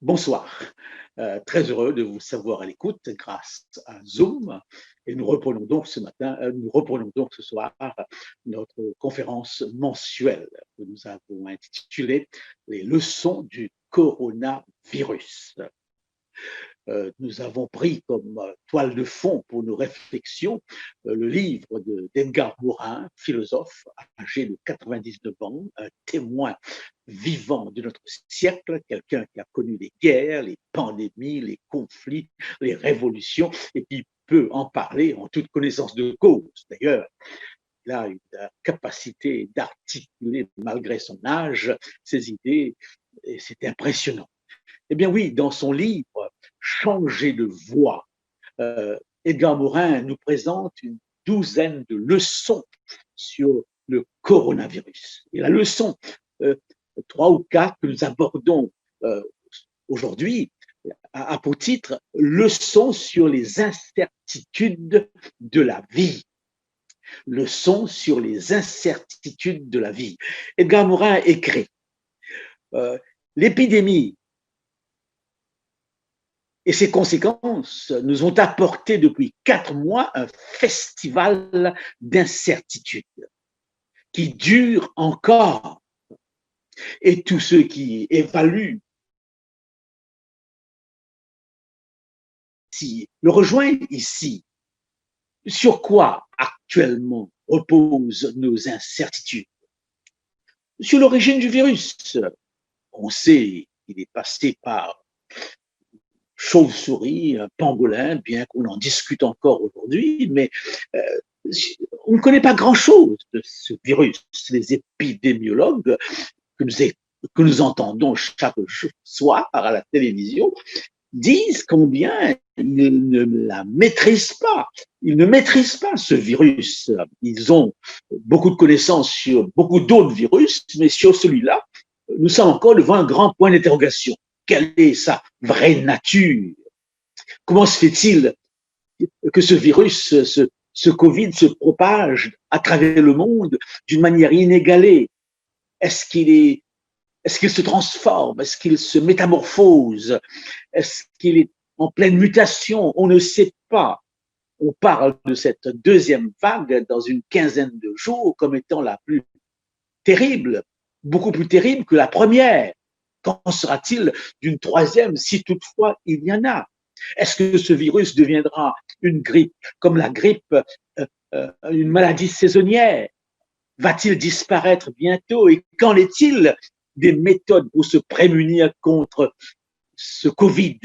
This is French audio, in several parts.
Bonsoir. Très heureux de vous savoir à l'écoute grâce à Zoom. Et nous reprenons donc nous reprenons donc ce soir notre conférence mensuelle que nous avons intitulée Les leçons du coronavirus. Nous avons pris comme toile de fond pour nos réflexions le livre d'Edgar Morin, philosophe âgé de 99 ans, un témoin vivant de notre siècle, quelqu'un qui a connu les guerres, les pandémies, les conflits, les révolutions, et qui peut en parler en toute connaissance de cause. D'ailleurs, il a une capacité d'articuler, malgré son âge, ses idées, et c'est impressionnant. Eh bien oui, dans son livre Changer de voie, Edgar Morin nous présente une douzaine de leçons sur le coronavirus. Et la leçon 3 ou 4 que nous abordons aujourd'hui a pour titre Leçons sur les incertitudes de la vie. Leçons sur les incertitudes de la vie. Edgar Morin écrit l'épidémie et ses conséquences nous ont apporté depuis 4 mois un festival d'incertitudes qui dure encore. Et tous ceux qui évaluent le rejoignent ici. Sur quoi actuellement reposent nos incertitudes? Sur l'origine du virus. On sait qu'il est passé par chauve-souris, pangolin, bien qu'on en discute encore aujourd'hui, mais on ne connaît pas grand-chose de ce virus. Les épidémiologues que nous entendons chaque soir à la télévision disent combien ils ne la maîtrisent pas. Ils ne maîtrisent pas ce virus. Ils ont beaucoup de connaissances sur beaucoup d'autres virus, mais sur celui-là, nous sommes encore devant un grand point d'interrogation. Quelle est sa vraie nature? Comment se fait-il que ce virus, ce Covid se propage à travers le monde d'une manière inégalée? Est-ce qu'il se transforme? Est-ce qu'il se métamorphose? Est-ce qu'il est en pleine mutation? On ne sait pas. On parle de cette deuxième vague dans une quinzaine de jours comme étant la plus terrible, beaucoup plus terrible que la première. Qu'en sera-t-il d'une troisième, si toutefois il y en a? Est-ce que ce virus deviendra une grippe, comme la grippe, une maladie saisonnière? Va-t-il disparaître bientôt? Et qu'en est-il des méthodes pour se prémunir contre ce Covid,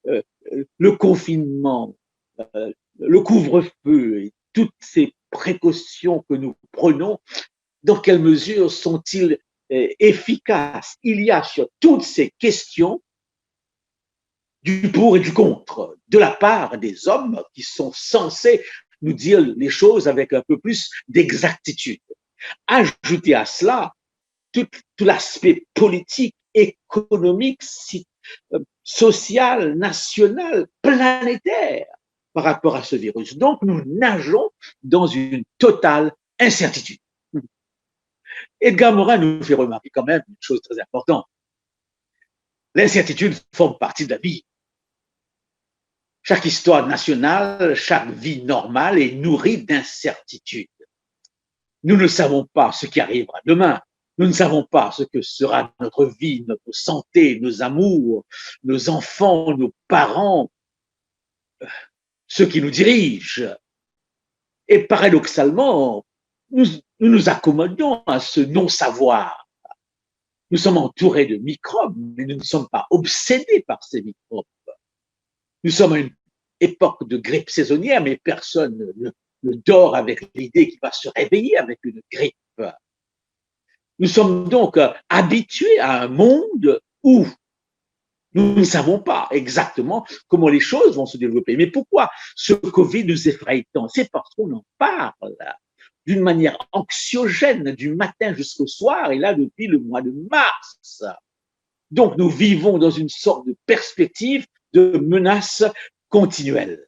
le confinement, le couvre-feu et toutes ces précautions que nous prenons? Dans quelle mesure sont-ils efficaces? Il y a sur toutes ces questions du pour et du contre de la part des hommes qui sont censés nous dire les choses avec un peu plus d'exactitude. Ajoutez à cela tout l'aspect politique, économique, social, national, planétaire par rapport à ce virus. Donc, nous nageons dans une totale incertitude. Edgar Morin nous fait remarquer quand même une chose très importante. L'incertitude forme partie de la vie. Chaque histoire nationale, chaque vie normale est nourrie d'incertitudes. Nous ne savons pas ce qui arrivera demain. Nous ne savons pas ce que sera notre vie, notre santé, nos amours, nos enfants, nos parents, ceux qui nous dirigent. Et paradoxalement, nous nous accommodons à ce non-savoir. Nous sommes entourés de microbes, mais nous ne sommes pas obsédés par ces microbes. Nous sommes à une époque de grippe saisonnière, mais personne ne dort avec l'idée qu'il va se réveiller avec une grippe. Nous sommes donc habitués à un monde où nous ne savons pas exactement comment les choses vont se développer. Mais pourquoi ce Covid nous effraie tant? C'est parce qu'on en parle d'une manière anxiogène du matin jusqu'au soir, et là depuis le mois de mars. Donc nous vivons dans une sorte de perspective de menace continuelle.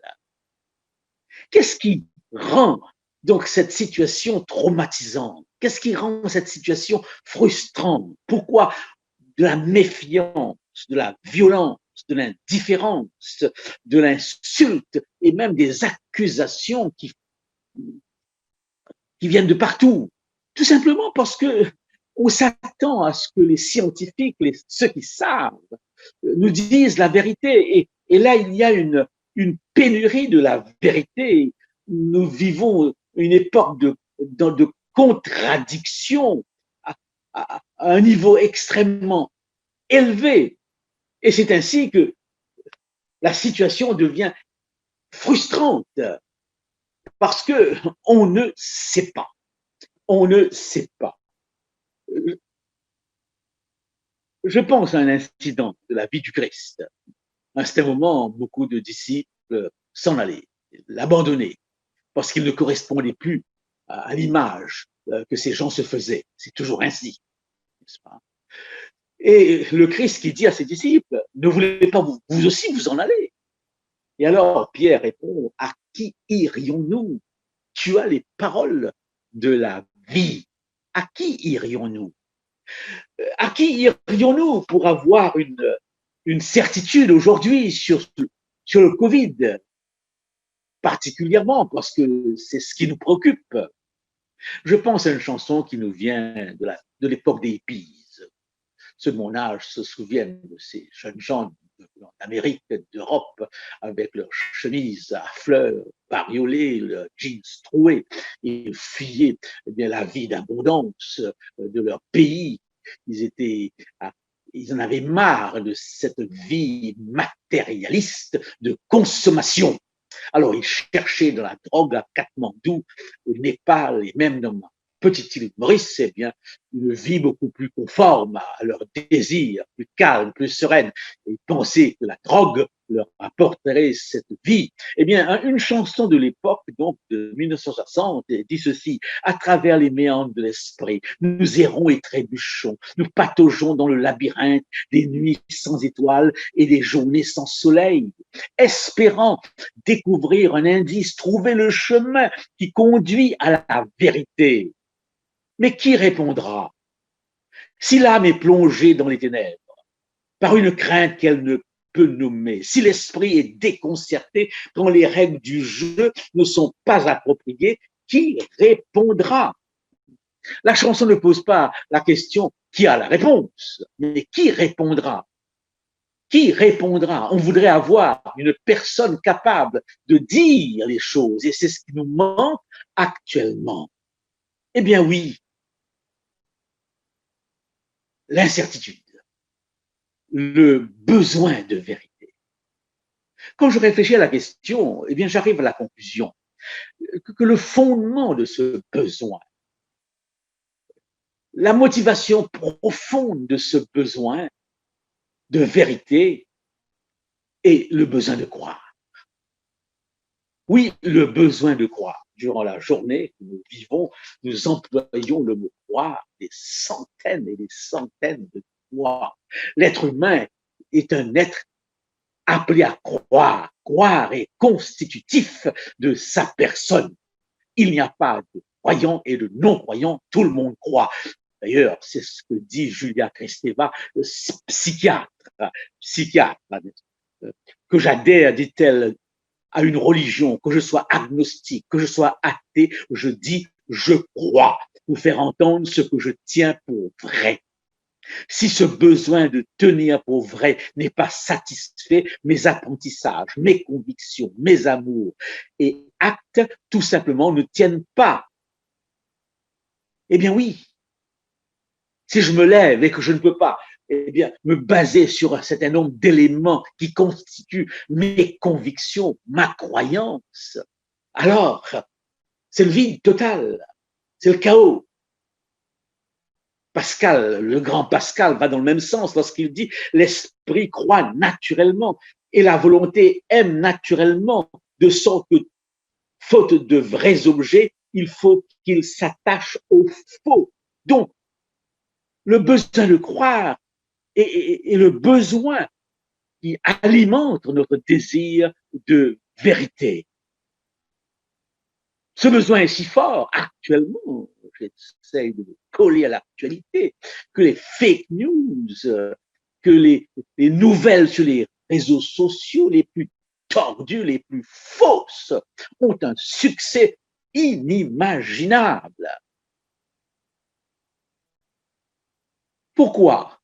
Qu'est-ce qui rend donc cette situation traumatisante? Qu'est-ce qui rend cette situation frustrante? Pourquoi de la méfiance? de la violence, de l'indifférence, de l'insulte et même des accusations qui viennent de partout. Tout simplement parce que on s'attend à ce que les scientifiques, ceux qui savent, nous disent la vérité. Et là, il y a une pénurie de la vérité. Nous vivons une époque de contradiction à un niveau extrêmement élevé. Et c'est ainsi que la situation devient frustrante parce que on ne sait pas. On ne sait pas. Je pense à un incident de la vie du Christ. À ce moment, beaucoup de disciples s'en allaient, l'abandonnaient, parce qu'il ne correspondait plus à l'image que ces gens se faisaient. C'est toujours ainsi, n'est-ce pas? Et le Christ qui dit à ses disciples, ne voulez pas vous aussi vous en aller? Et alors Pierre répond, à qui irions-nous? Tu as les paroles de la vie. À qui irions-nous? À qui irions-nous pour avoir une certitude aujourd'hui sur le Covid, particulièrement parce que c'est ce qui nous préoccupe. Je pense à une chanson qui nous vient de l'époque des hippies. Ceux de mon âge se souviennent de ces jeunes gens d'Amérique, d'Europe, avec leurs chemises à fleurs, bariolées, leurs jeans troués, et fuyaient eh bien, la vie d'abondance de leur pays. Ils en avaient marre de cette vie matérialiste de consommation. Alors, ils cherchaient de la drogue à Katmandou, au Népal et même dans ma petite île Maurice, c'est bien une vie beaucoup plus conforme à leurs désirs, plus calme, plus sereine. Et ils pensaient que la drogue leur apporterait cette vie. Eh bien, une chanson de l'époque, donc de 1960, dit ceci: à travers les méandres de l'esprit, nous errons et trébuchons, nous pataugeons dans le labyrinthe des nuits sans étoiles et des journées sans soleil, espérant découvrir un indice, trouver le chemin qui conduit à la vérité. Mais qui répondra? Si l'âme est plongée dans les ténèbres, par une crainte qu'elle ne peut nommer, si l'esprit est déconcerté quand les règles du jeu ne sont pas appropriées, qui répondra? La chanson ne pose pas la question qui a la réponse, mais qui répondra? Qui répondra? On voudrait avoir une personne capable de dire les choses, et c'est ce qui nous manque actuellement. Eh bien oui, l'incertitude, le besoin de vérité. Quand je réfléchis à la question, eh bien j'arrive à la conclusion que le fondement de ce besoin, la motivation profonde de ce besoin de vérité est le besoin de croire. Oui, le besoin de croire. Durant la journée que nous vivons, nous employons le mot croire des centaines et des centaines de fois. L'être humain est un être appelé à croire. Croire est constitutif de sa personne. Il n'y a pas de croyants et de non-croyants, tout le monde croit. D'ailleurs, c'est ce que dit Julia Kristeva, psychiatre, psychiatre, que j'adhère, dit-elle, à une religion, que je sois agnostique, que je sois athée, je dis je crois, pour faire entendre ce que je tiens pour vrai. Si ce besoin de tenir pour vrai n'est pas satisfait, mes apprentissages, mes convictions, mes amours et actes, tout simplement, ne tiennent pas. Eh bien oui, si je me lève et que je ne peux pas, eh bien, me baser sur un certain nombre d'éléments qui constituent mes convictions, ma croyance, alors c'est le vide total, c'est le chaos. Pascal, le grand Pascal, va dans le même sens lorsqu'il dit l'esprit croit naturellement et la volonté aime naturellement, de sorte que, faute de vrais objets, il faut qu'il s'attache au faux. Donc, le besoin de croire et le besoin qui alimente notre désir de vérité. Ce besoin est si fort actuellement, j'essaie de me coller à l'actualité, que les fake news que les nouvelles sur les réseaux sociaux les plus tordues, les plus fausses, ont un succès inimaginable. Pourquoi,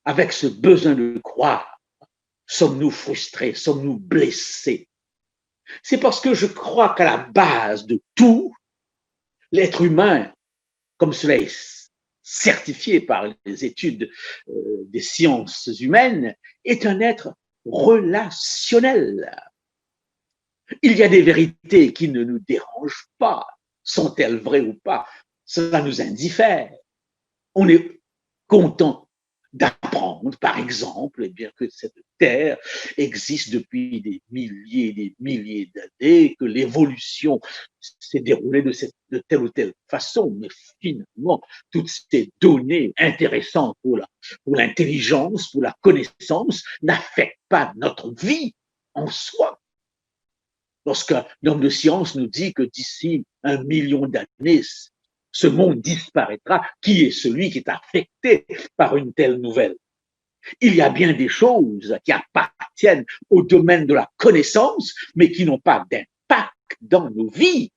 avec ce besoin de croire, sommes-nous frustrés, sommes-nous blessés? C'est parce que je crois qu'à la base de tout, l'être humain, comme cela est certifié par les études des sciences humaines, est un être relationnel. Il y a des vérités qui ne nous dérangent pas. Sont-elles vraies ou pas? Cela nous indiffère. On est content d'apprendre, par exemple, eh bien, que cette Terre existe depuis des milliers d'années, que l'évolution s'est déroulée de telle ou telle façon, mais finalement, toutes ces données intéressantes pour l'intelligence, pour la connaissance, n'affectent pas notre vie en soi. Lorsqu'un homme de science nous dit que d'ici 1 million d'années, ce monde disparaîtra, qui est celui qui est affecté par une telle nouvelle? Il y a bien des choses qui appartiennent au domaine de la connaissance, mais qui n'ont pas d'impact dans nos vies.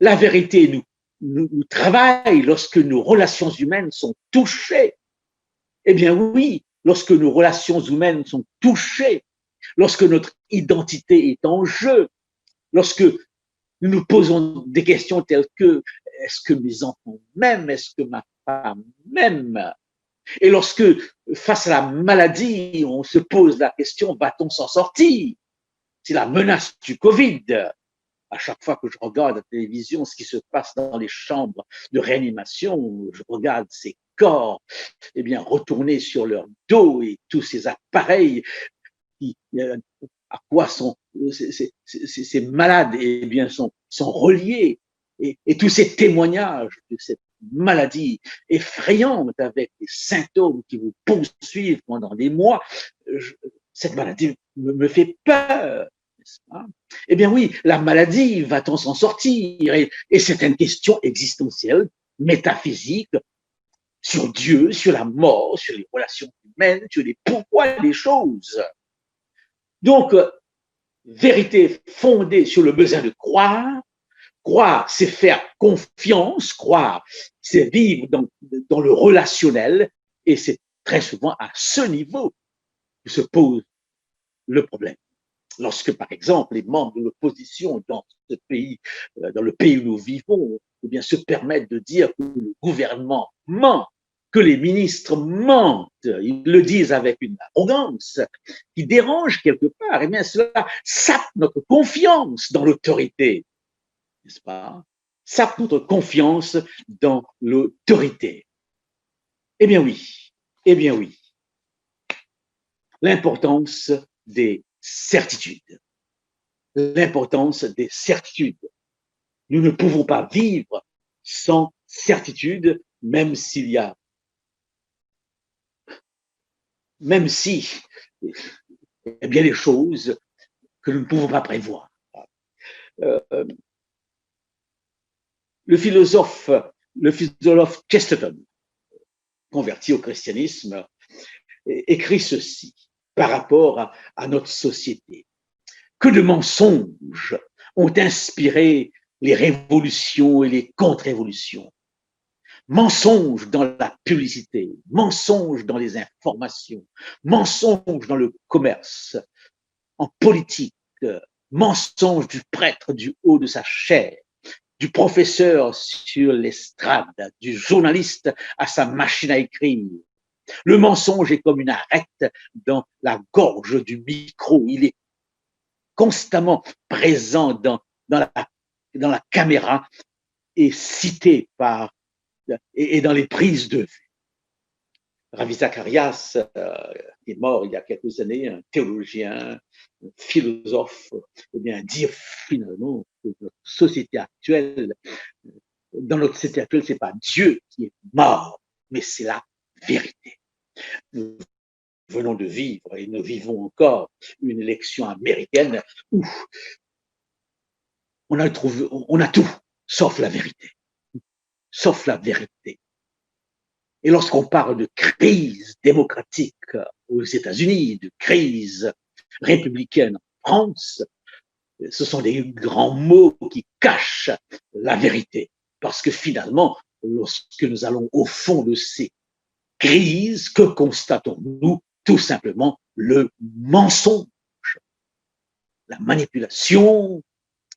La vérité nous travaille lorsque nos relations humaines sont touchées. Eh bien oui, lorsque nos relations humaines sont touchées, lorsque notre identité est en jeu, lorsque nous nous posons des questions telles que est-ce que mes enfants m'aiment? Est-ce que ma femme m'aime? Et lorsque, face à la maladie, on se pose la question, va-t-on s'en sortir? C'est la menace du Covid. À chaque fois que je regarde la télévision, ce qui se passe dans les chambres de réanimation, je regarde ces corps, eh bien, retournés sur leur dos et tous ces appareils qui, à quoi ces malades eh bien, sont reliés et tous ces témoignages de cette maladie effrayante avec des symptômes qui vous poursuivent pendant des mois, cette maladie me fait peur. Eh bien oui, la maladie, va-t-on s'en sortir? Et c'est une question existentielle, métaphysique, sur Dieu, sur la mort, sur les relations humaines, sur les pourquoi des choses. Donc, vérité fondée sur le besoin de croire. Croire, c'est faire confiance. Croire, c'est vivre dans le relationnel. Et c'est très souvent à ce niveau que se pose le problème. Lorsque, par exemple, les membres de l'opposition dans ce pays, dans le pays où nous vivons, eh bien, se permettent de dire que le gouvernement ment, que les ministres mentent, ils le disent avec une arrogance qui dérange quelque part, et bien cela sape notre confiance dans l'autorité, n'est-ce pas? Sape notre confiance dans l'autorité. Eh bien oui, l'importance des certitudes. L'importance des certitudes. Nous ne pouvons pas vivre sans certitude, même si il y a bien des choses que nous ne pouvons pas prévoir. Le philosophe Chesterton, converti au christianisme, écrit ceci par rapport à notre société. Que de mensonges ont inspiré les révolutions et les contre-révolutions. Mensonges dans la publicité, mensonges dans les informations, mensonges dans le commerce, en politique, mensonges du prêtre du haut de sa chair, du professeur sur l'estrade, du journaliste à sa machine à écrire. Le mensonge est comme une arête dans la gorge du micro. Il est constamment présent dans la caméra et cité et dans les prises de vue. Ravi Zacharias, qui est mort il y a quelques années, un théologien, un philosophe, eh bien, dire finalement que notre société actuelle, dans notre société actuelle, c'est pas Dieu qui est mort, mais c'est la vérité. Nous venons de vivre et nous vivons encore une élection américaine où on a tout, sauf la vérité. Sauf la vérité. Et lorsqu'on parle de crise démocratique aux États-Unis, de crise républicaine en France, ce sont des grands mots qui cachent la vérité. Parce que finalement, lorsque nous allons au fond de ces crises, que constatons-nous? Tout simplement le mensonge, la manipulation,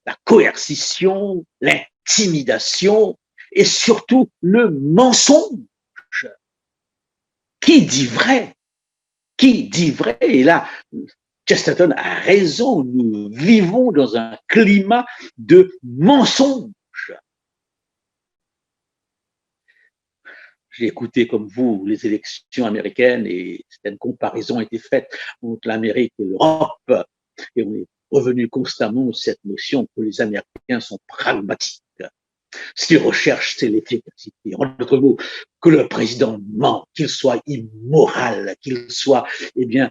la coercition, l'intimidation et surtout le mensonge. Qui dit vrai? Qui dit vrai? Et là, Chesterton a raison, nous vivons dans un climat de mensonge. J'ai écouté comme vous les élections américaines et certaines comparaisons ont été faites entre l'Amérique et l'Europe. Et on est revenu constamment sur cette notion que les Américains sont pragmatiques. Ce qu'ils recherchent, c'est l'efficacité. En d'autres mots, que le président ment, qu'il soit immoral, qu'il soit, eh bien,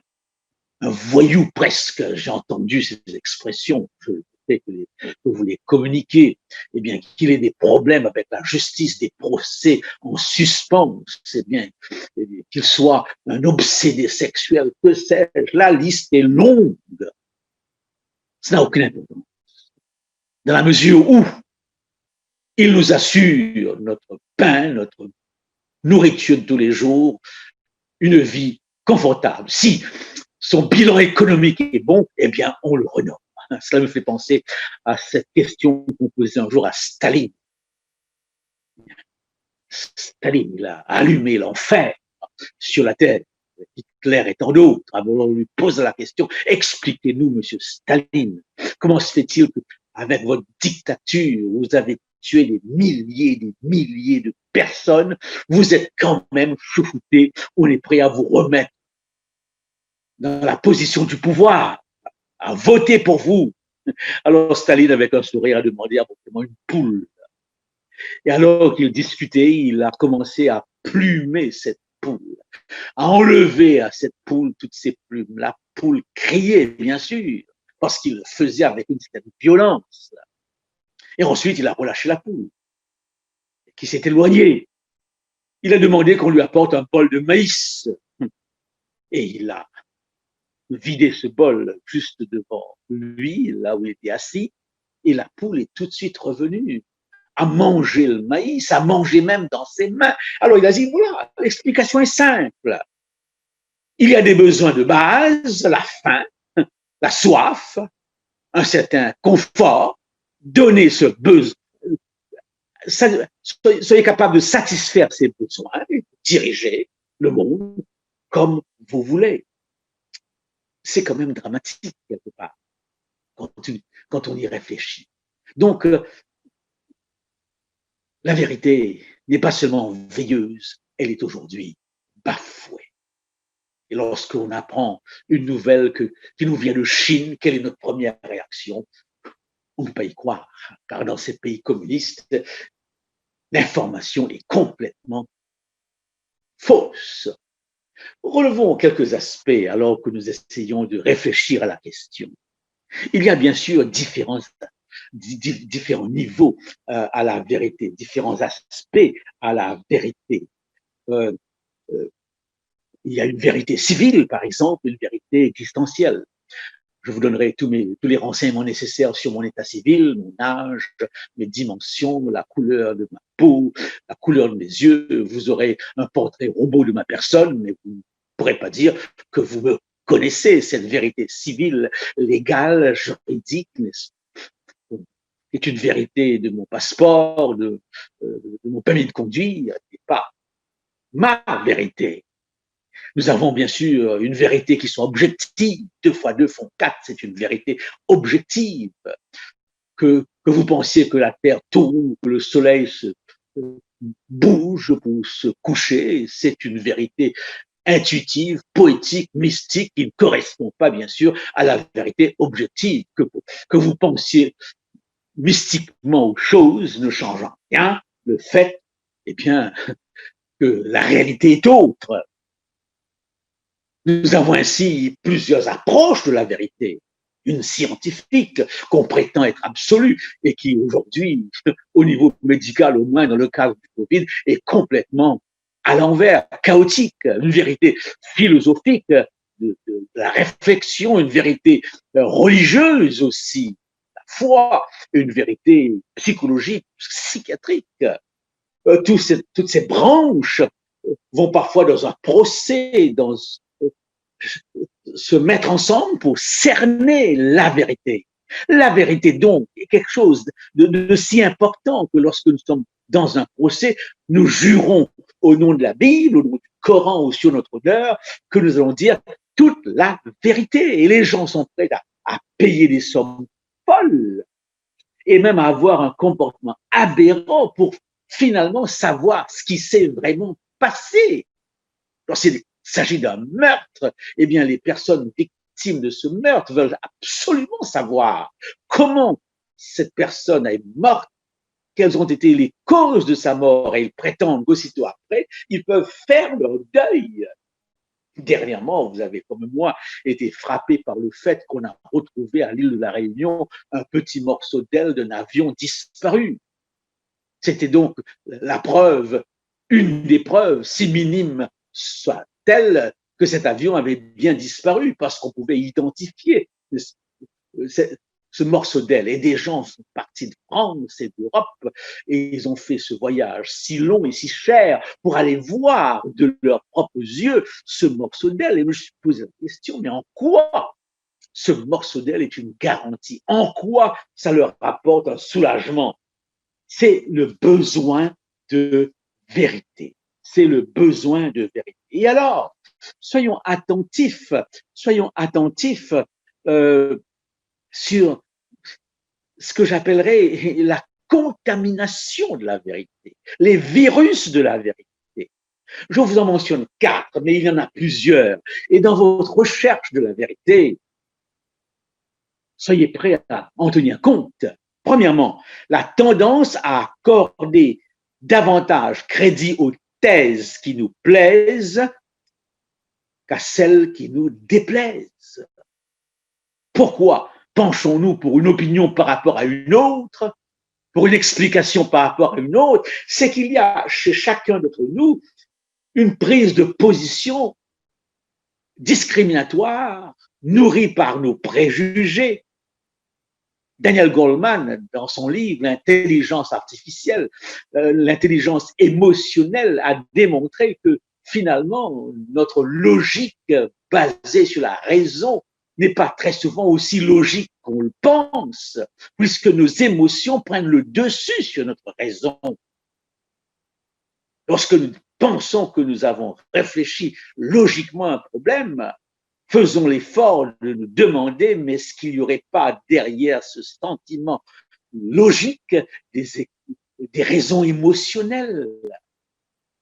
un voyou presque. J'ai entendu ces expressions. Je sais que vous les communiquez. Eh bien, qu'il ait des problèmes avec la justice, des procès en suspens. C'est bien, eh bien qu'il soit un obsédé sexuel, que sais-je. La liste est longue. Ça n'a aucune importance. Dans la mesure où il nous assure notre pain, notre nourriture de tous les jours, une vie confortable. Si son bilan économique est bon, eh bien, on le renomme. Cela me fait penser à cette question qu'on posait un jour à Staline. Staline, il a allumé l'enfer sur la terre. Hitler et tant d'autres. Alors on lui pose la question, expliquez-nous, monsieur Staline, comment se fait-il qu'avec votre dictature, vous avez tué des milliers de personnes, vous êtes quand même chouchouté, on est prêt à vous remettre dans la position du pouvoir, à voter pour vous. Alors Staline, avec un sourire, a demandé apparemment une poule. Et alors qu'il discutait, il a commencé à plumer cette poule, à enlever à cette poule toutes ses plumes. La poule criait, bien sûr, parce qu'il le faisait avec une certaine violence. Et ensuite, il a relâché la poule, qui s'est éloignée. Il a demandé qu'on lui apporte un bol de maïs. Et il a vidé ce bol juste devant lui, là où il était assis, et la poule est tout de suite revenue à manger le maïs, à manger même dans ses mains. Alors il a dit, voilà, l'explication est simple. Il y a des besoins de base, la faim, la soif, un certain confort. Donnez ce besoin, soyez capable de satisfaire ces besoins, diriger le monde comme vous voulez. C'est quand même dramatique quelque part quand on y réfléchit. Donc, la vérité n'est pas seulement veilleuse, elle est aujourd'hui bafouée. Et lorsqu'on apprend une nouvelle qui nous vient de Chine, quelle est notre première réaction? On ne peut pas y croire, car dans ces pays communistes, l'information est complètement fausse. Relevons quelques aspects alors que nous essayons de réfléchir à la question. Il y a bien sûr différents niveaux à la vérité, différents aspects à la vérité. Il y a une vérité civile, par exemple, une vérité existentielle. Je vous donnerai tous les renseignements nécessaires sur mon état civil, mon âge, mes dimensions, la couleur de ma peau, la couleur de mes yeux. Vous aurez un portrait robot de ma personne, mais vous ne pourrez pas dire que vous me connaissez. Cette vérité civile, légale, juridique, est une vérité de mon passeport, de mon permis de conduire, n'est pas ma vérité. Nous avons bien sûr une vérité qui soit objective. 2 fois 2 font 4, c'est une vérité objective. Que vous pensiez que la Terre tourne, que le Soleil se bouge pour se coucher, c'est une vérité intuitive, poétique, mystique, qui ne correspond pas bien sûr à la vérité objective. Que vous pensiez mystiquement aux choses ne change rien. Le fait, eh bien, que la réalité est autre. Nous avons ainsi plusieurs approches de la vérité. Une scientifique qu'on prétend être absolue et qui aujourd'hui, au niveau médical, au moins dans le cas du Covid, est complètement à l'envers, chaotique, une vérité philosophique de la réflexion, une vérité religieuse aussi, la foi, une vérité psychologique, psychiatrique. Toutes ces branches vont parfois dans un procès, se mettre ensemble pour cerner la vérité. La vérité, donc, est quelque chose de si important que lorsque nous sommes dans un procès, nous jurons au nom de la Bible, au nom du Coran ou sur notre honneur, que nous allons dire toute la vérité. Et les gens sont prêts à payer des sommes folles et même à avoir un comportement aberrant pour finalement savoir ce qui s'est vraiment passé. Lorsqu'il s'agit d'un meurtre, eh bien, les personnes victimes de ce meurtre veulent absolument savoir comment cette personne est morte, quelles ont été les causes de sa mort, et ils prétendent qu'aussitôt après, ils peuvent faire leur deuil. Dernièrement, vous avez, comme moi, été frappé par le fait qu'on a retrouvé à l'île de la Réunion un petit morceau d'aile d'un avion disparu. C'était donc la preuve, une des preuves, si minime soit-elle, que cet avion avait bien disparu parce qu'on pouvait identifier ce morceau d'aile. Et des gens sont partis de France et d'Europe et ils ont fait ce voyage si long et si cher pour aller voir de leurs propres yeux ce morceau d'aile. Et je me suis posé la question, mais en quoi ce morceau d'aile est une garantie? En quoi ça leur apporte un soulagement? C'est le besoin de vérité. C'est le besoin de vérité. Et alors, soyons attentifs sur ce que j'appellerais la contamination de la vérité, les virus de la vérité. Je vous en mentionne 4, mais il y en a plusieurs. Et dans votre recherche de la vérité, soyez prêts à en tenir compte. Premièrement, la tendance à accorder davantage crédit aux thèses qui nous plaisent qu'à celles qui nous déplaisent. Pourquoi penchons-nous pour une opinion par rapport à une autre, pour une explication par rapport à une autre? C'est qu'il y a chez chacun d'entre nous une prise de position discriminatoire, nourrie par nos préjugés. Daniel Goleman, dans son livre L'intelligence artificielle, l'intelligence émotionnelle, a démontré que finalement, notre logique basée sur la raison n'est pas très souvent aussi logique qu'on le pense, puisque nos émotions prennent le dessus sur notre raison. Lorsque nous pensons que nous avons réfléchi logiquement à un problème, faisons l'effort de nous demander, mais est-ce qu'il n'y aurait pas derrière ce sentiment logique des raisons émotionnelles?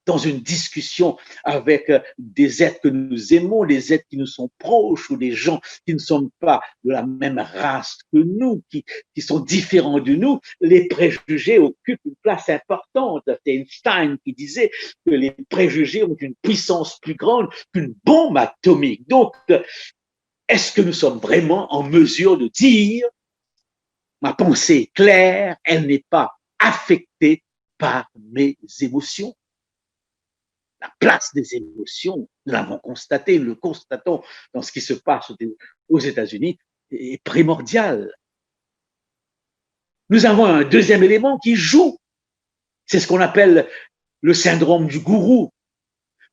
Dans une discussion avec des êtres que nous aimons, des êtres qui nous sont proches ou des gens qui ne sont pas de la même race que nous, qui sont différents de nous, les préjugés occupent une place importante. C'est Einstein qui disait que les préjugés ont une puissance plus grande qu'une bombe atomique. Donc, est-ce que nous sommes vraiment en mesure de dire ma pensée est claire, elle n'est pas affectée par mes émotions? La place des émotions, nous l'avons constaté, nous le constatons dans ce qui se passe aux États-Unis, est primordial. Nous avons un deuxième élément qui joue, c'est ce qu'on appelle le syndrome du gourou,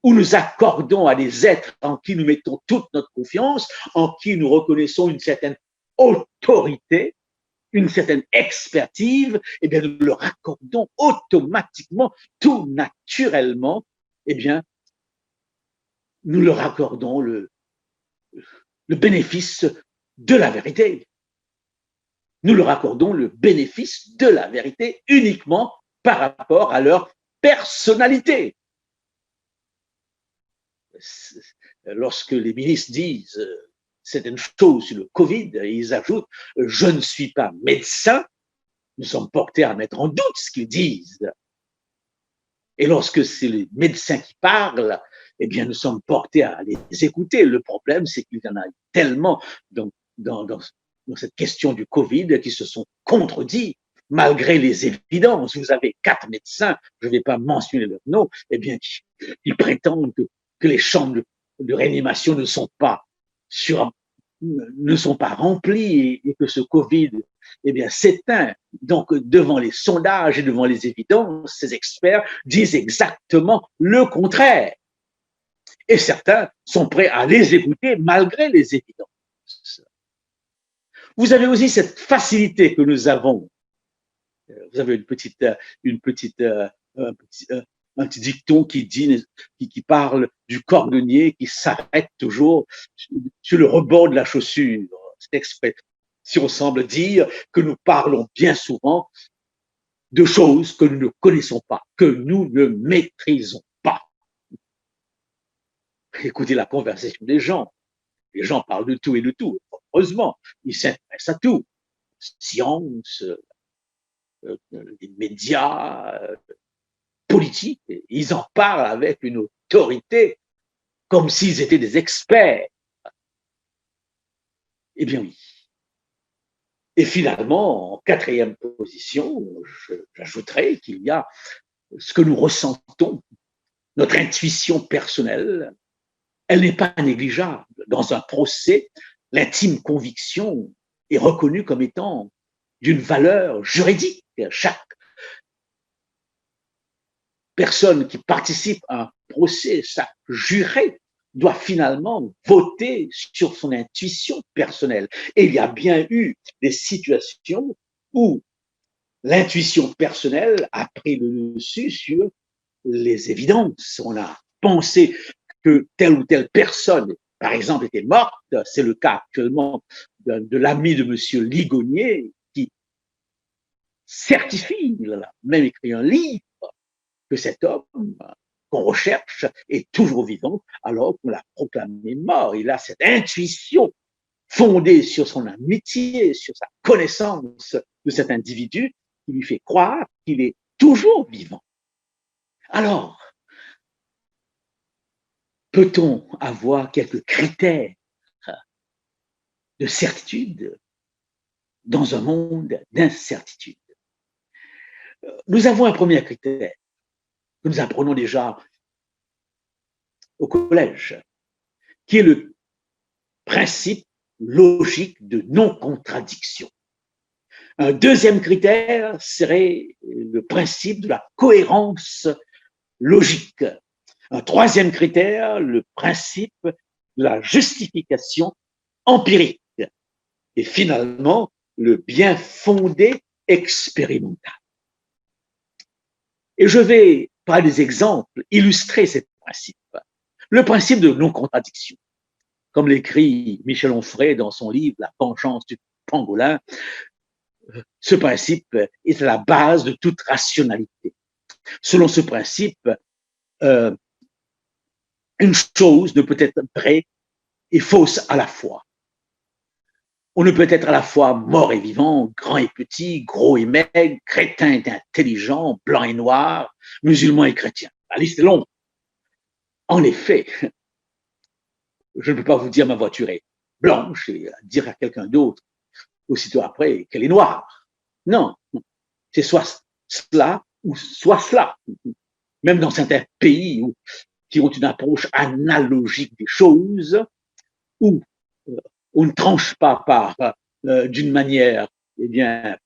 où nous accordons à des êtres en qui nous mettons toute notre confiance, en qui nous reconnaissons une certaine autorité, une certaine expertise, et bien nous leur accordons automatiquement, tout naturellement, eh bien, nous leur accordons le bénéfice de la vérité. Nous leur accordons le bénéfice de la vérité uniquement par rapport à leur personnalité. Lorsque les ministres disent certaines choses sur le Covid, ils ajoutent « je ne suis pas médecin », nous sommes portés à mettre en doute ce qu'ils disent. Et lorsque c'est les médecins qui parlent, eh bien, nous sommes portés à les écouter. Le problème, c'est qu'il y en a tellement dans cette question du Covid qui se sont contredits, malgré les évidences. Vous avez 4 médecins, je ne vais pas mentionner leur nom, eh bien, qui prétendent que les chambres de réanimation ne sont pas remplies et que ce Covid, eh bien, s'éteint. Donc, devant les sondages et devant les évidences, ces experts disent exactement le contraire. Et certains sont prêts à les écouter malgré les évidences. Vous avez aussi cette facilité que nous avons. Vous avez un petit dicton qui parle du cordonnier qui s'arrête toujours sur le rebord de la chaussure. Cette expression semble dire que nous parlons bien souvent de choses que nous ne connaissons pas, que nous ne maîtrisons pas. Écoutez la conversation des gens. Les gens parlent de tout et de tout. Heureusement, ils s'intéressent à tout. Science, les médias, politiques. Ils en parlent avec une autorité comme s'ils étaient des experts. Eh bien oui. Et finalement, en quatrième position, j'ajouterais qu'il y a ce que nous ressentons, notre intuition personnelle, elle n'est pas négligeable. Dans un procès, l'intime conviction est reconnue comme étant d'une valeur juridique. Chaque personne qui participe à un procès, chaque juré, doit finalement voter sur son intuition personnelle. Et il y a bien eu des situations où l'intuition personnelle a pris le dessus sur les évidences. On a pensé que telle ou telle personne, par exemple, était morte. C'est le cas actuellement de l'ami de M. Ligonier qui certifie, il a même écrit un livre, que cet homme qu'on recherche est toujours vivant alors qu'on l'a proclamé mort. Il a cette intuition fondée sur son amitié, sur sa connaissance de cet individu qui lui fait croire qu'il est toujours vivant. Alors, peut-on avoir quelques critères de certitude dans un monde d'incertitude? Nous avons un premier critère que nous apprenons déjà au collège, qui est le principe logique de non-contradiction. Un deuxième critère serait le principe de la cohérence logique. Un troisième critère, le principe de la justification empirique. Et finalement, le bien fondé expérimental. Et je vais, par des exemples, illustrer ces principes. Le principe de non-contradiction. Comme l'écrit Michel Onfray dans son livre La vengeance du pangolin, ce principe est à la base de toute rationalité. Selon ce principe, une chose ne peut être vraie et fausse à la fois. On ne peut être à la fois mort et vivant, grand et petit, gros et maigre, crétin et intelligent, blanc et noir, musulman et chrétien. La liste est longue. En effet, je ne peux pas vous dire ma voiture est blanche et dire à quelqu'un d'autre aussitôt après qu'elle est noire. Non, c'est soit cela ou soit cela. Même dans certains pays qui ont une approche analogique des choses, où on ne tranche pas d'une manière eh bien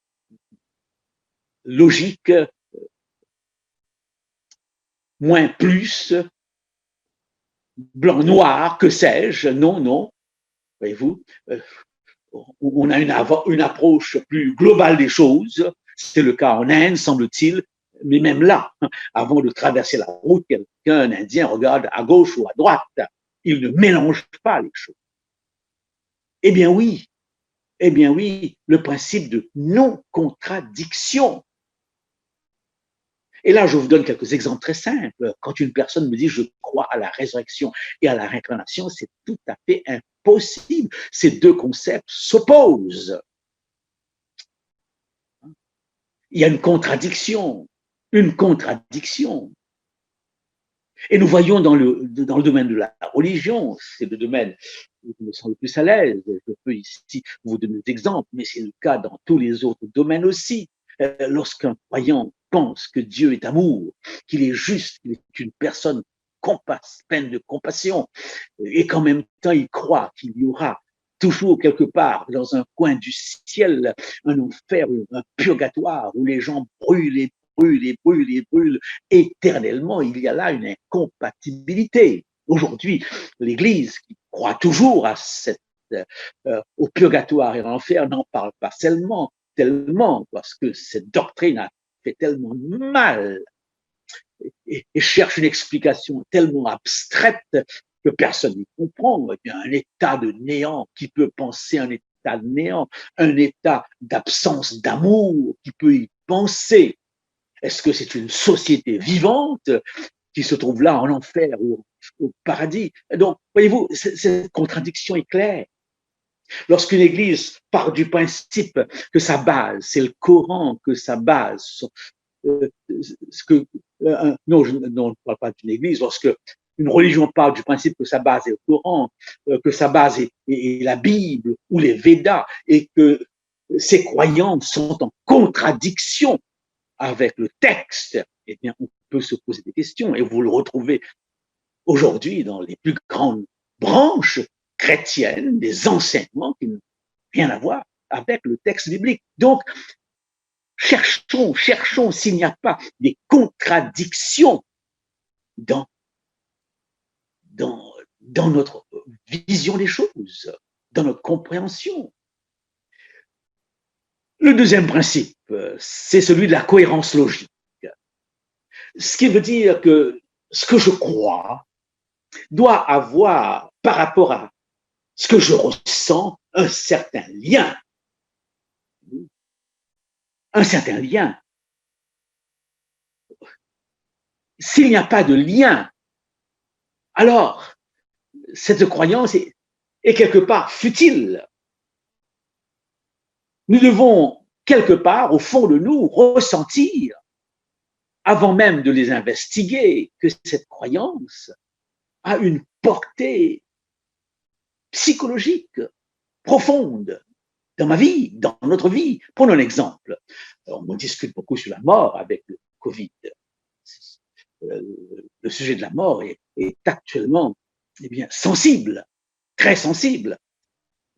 logique, moins plus, blanc noir, que sais-je, non, non, voyez-vous, on a une approche plus globale des choses. C'est le cas en Inde, semble-t-il, mais même là, avant de traverser la route, un Indien regarde à gauche ou à droite. Il ne mélange pas les choses. Eh bien oui, le principe de non-contradiction. Et là, je vous donne quelques exemples très simples. Quand une personne me dit « je crois à la résurrection et à la réincarnation », c'est tout à fait impossible. Ces deux concepts s'opposent. Il y a une contradiction. Et nous voyons dans le domaine de la religion, c'est le domaine où je me sens le plus à l'aise. Je peux ici vous donner des exemples, mais c'est le cas dans tous les autres domaines aussi. Lorsqu'un croyant pense que Dieu est amour, qu'il est juste, qu'il est une personne peine de compassion, et qu'en même temps, il croit qu'il y aura toujours quelque part dans un coin du ciel un enfer, un purgatoire où les gens brûlent et brûlent et brûlent et brûlent éternellement. Il y a là une incompatibilité. Aujourd'hui, l'Église qui croit toujours à au purgatoire et à l'enfer n'en parle pas tellement, parce que cette doctrine a fait tellement de mal et cherche une explication tellement abstraite que personne n'y comprend. Il y a un état de néant qui peut penser un état de néant, un état d'absence d'amour qui peut y penser. Est-ce que c'est une société vivante qui se trouve là en enfer ou au paradis? Donc, voyez-vous, cette contradiction est claire. Lorsqu'une église part du principe que sa base, c'est le Coran, que sa base, non, je ne parle pas d'une église, lorsque une religion part du principe que sa base est le Coran, que sa base est la Bible ou les Védas, et que ses croyances sont en contradiction avec le texte, eh bien, on peut se poser des questions. Et vous le retrouvez aujourd'hui dans les plus grandes branches chrétiennes, des enseignements qui n'ont rien à voir avec le texte biblique. Donc, cherchons s'il n'y a pas des contradictions dans, dans notre vision des choses, dans notre compréhension. Le deuxième principe, c'est celui de la cohérence logique. Ce qui veut dire que ce que je crois doit avoir, par rapport à ce que je ressens, un certain lien. Un certain lien. S'il n'y a pas de lien, alors cette croyance est quelque part futile. Nous devons quelque part, au fond de nous, ressentir, avant même de les investiguer, que cette croyance a une portée psychologique profonde dans ma vie, dans notre vie. Prenons un exemple. On discute beaucoup sur la mort avec le Covid. Le sujet de la mort est actuellement sensible, très sensible.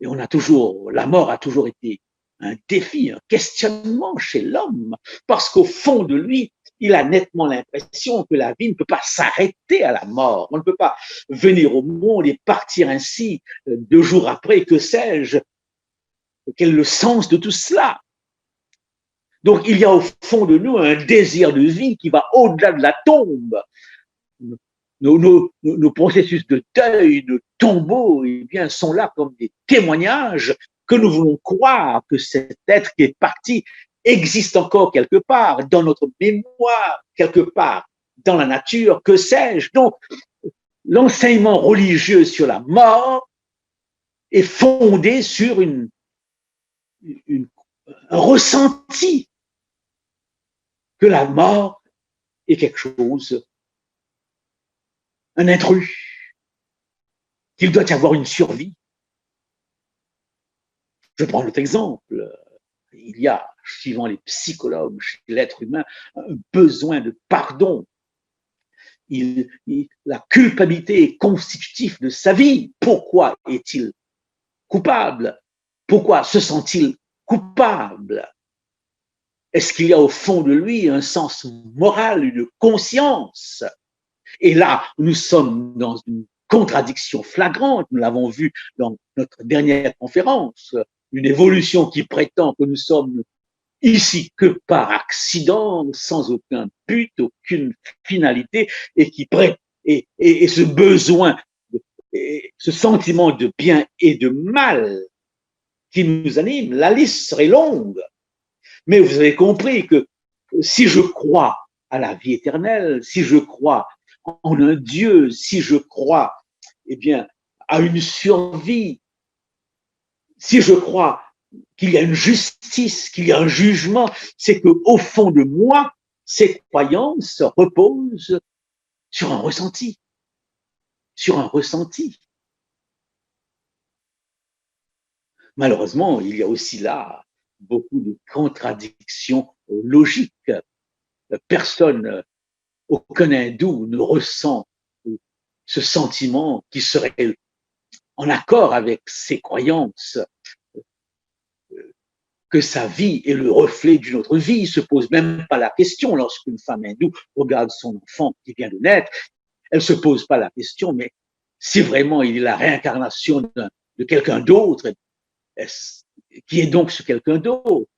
Et la mort a toujours été un défi, un questionnement chez l'homme, parce qu'au fond de lui, il a nettement l'impression que la vie ne peut pas s'arrêter à la mort. On ne peut pas venir au monde et partir ainsi 2 jours après, que sais-je. Quel est le sens de tout cela? Donc, il y a au fond de nous un désir de vie qui va au-delà de la tombe. Nos processus de deuil, de tombeau, sont là comme des témoignages que nous voulons croire que cet être qui est parti existe encore quelque part dans notre mémoire, quelque part dans la nature, que sais-je. Donc, l'enseignement religieux sur la mort est fondé sur un ressenti que la mort est quelque chose, un intrus, qu'il doit y avoir une survie. Je prends notre exemple. Il y a, suivant les psychologues, chez l'être humain, un besoin de pardon. La culpabilité est constitutive de sa vie. Pourquoi est-il coupable? Pourquoi se sent-il coupable? Est-ce qu'il y a au fond de lui un sens moral, une conscience? Et là, nous sommes dans une contradiction flagrante, nous l'avons vu dans notre dernière conférence, une évolution qui prétend que nous sommes ici que par accident, sans aucun but, aucune finalité, et qui prête et ce besoin, ce sentiment de bien et de mal qui nous anime. La liste serait longue, mais vous avez compris que si je crois à la vie éternelle, si je crois en un Dieu, si je crois à une survie, si je crois qu'il y a une justice, qu'il y a un jugement, c'est qu'au fond de moi, ces croyances reposent sur un ressenti, sur un ressenti. Malheureusement, il y a aussi là beaucoup de contradictions logiques. Personne, aucun hindou ne ressent ce sentiment qui serait en accord avec ses croyances, que sa vie est le reflet d'une autre vie. Il ne se pose même pas la question lorsqu'une femme hindoue regarde son enfant qui vient de naître. Elle ne se pose pas la question, mais si vraiment il est la réincarnation de quelqu'un d'autre, qui est donc ce quelqu'un d'autre?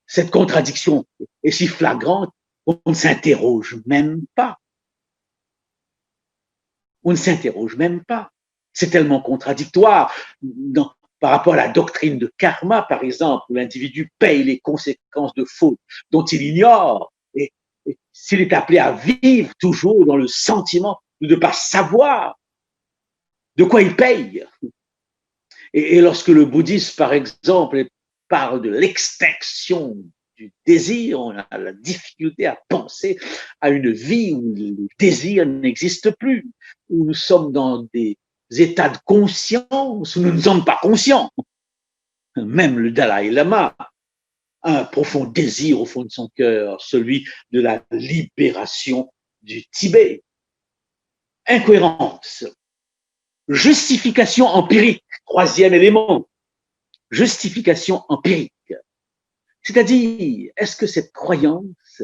Cette contradiction est si flagrante qu'on ne s'interroge même pas. On ne s'interroge même pas. C'est tellement contradictoire par rapport à la doctrine de karma, par exemple, où l'individu paye les conséquences de fautes dont il ignore. Et s'il est appelé à vivre toujours dans le sentiment de ne pas savoir de quoi il paye. Et lorsque le bouddhisme, par exemple, parle de l'extinction du désir, on a la difficulté à penser à une vie où le désir n'existe plus, où nous sommes dans des états de conscience où nous ne sommes pas conscients. Même le Dalai Lama a un profond désir au fond de son cœur, celui de la libération du Tibet. Incohérence. Justification empirique, troisième élément. Justification empirique. C'est-à-dire, est-ce que cette croyance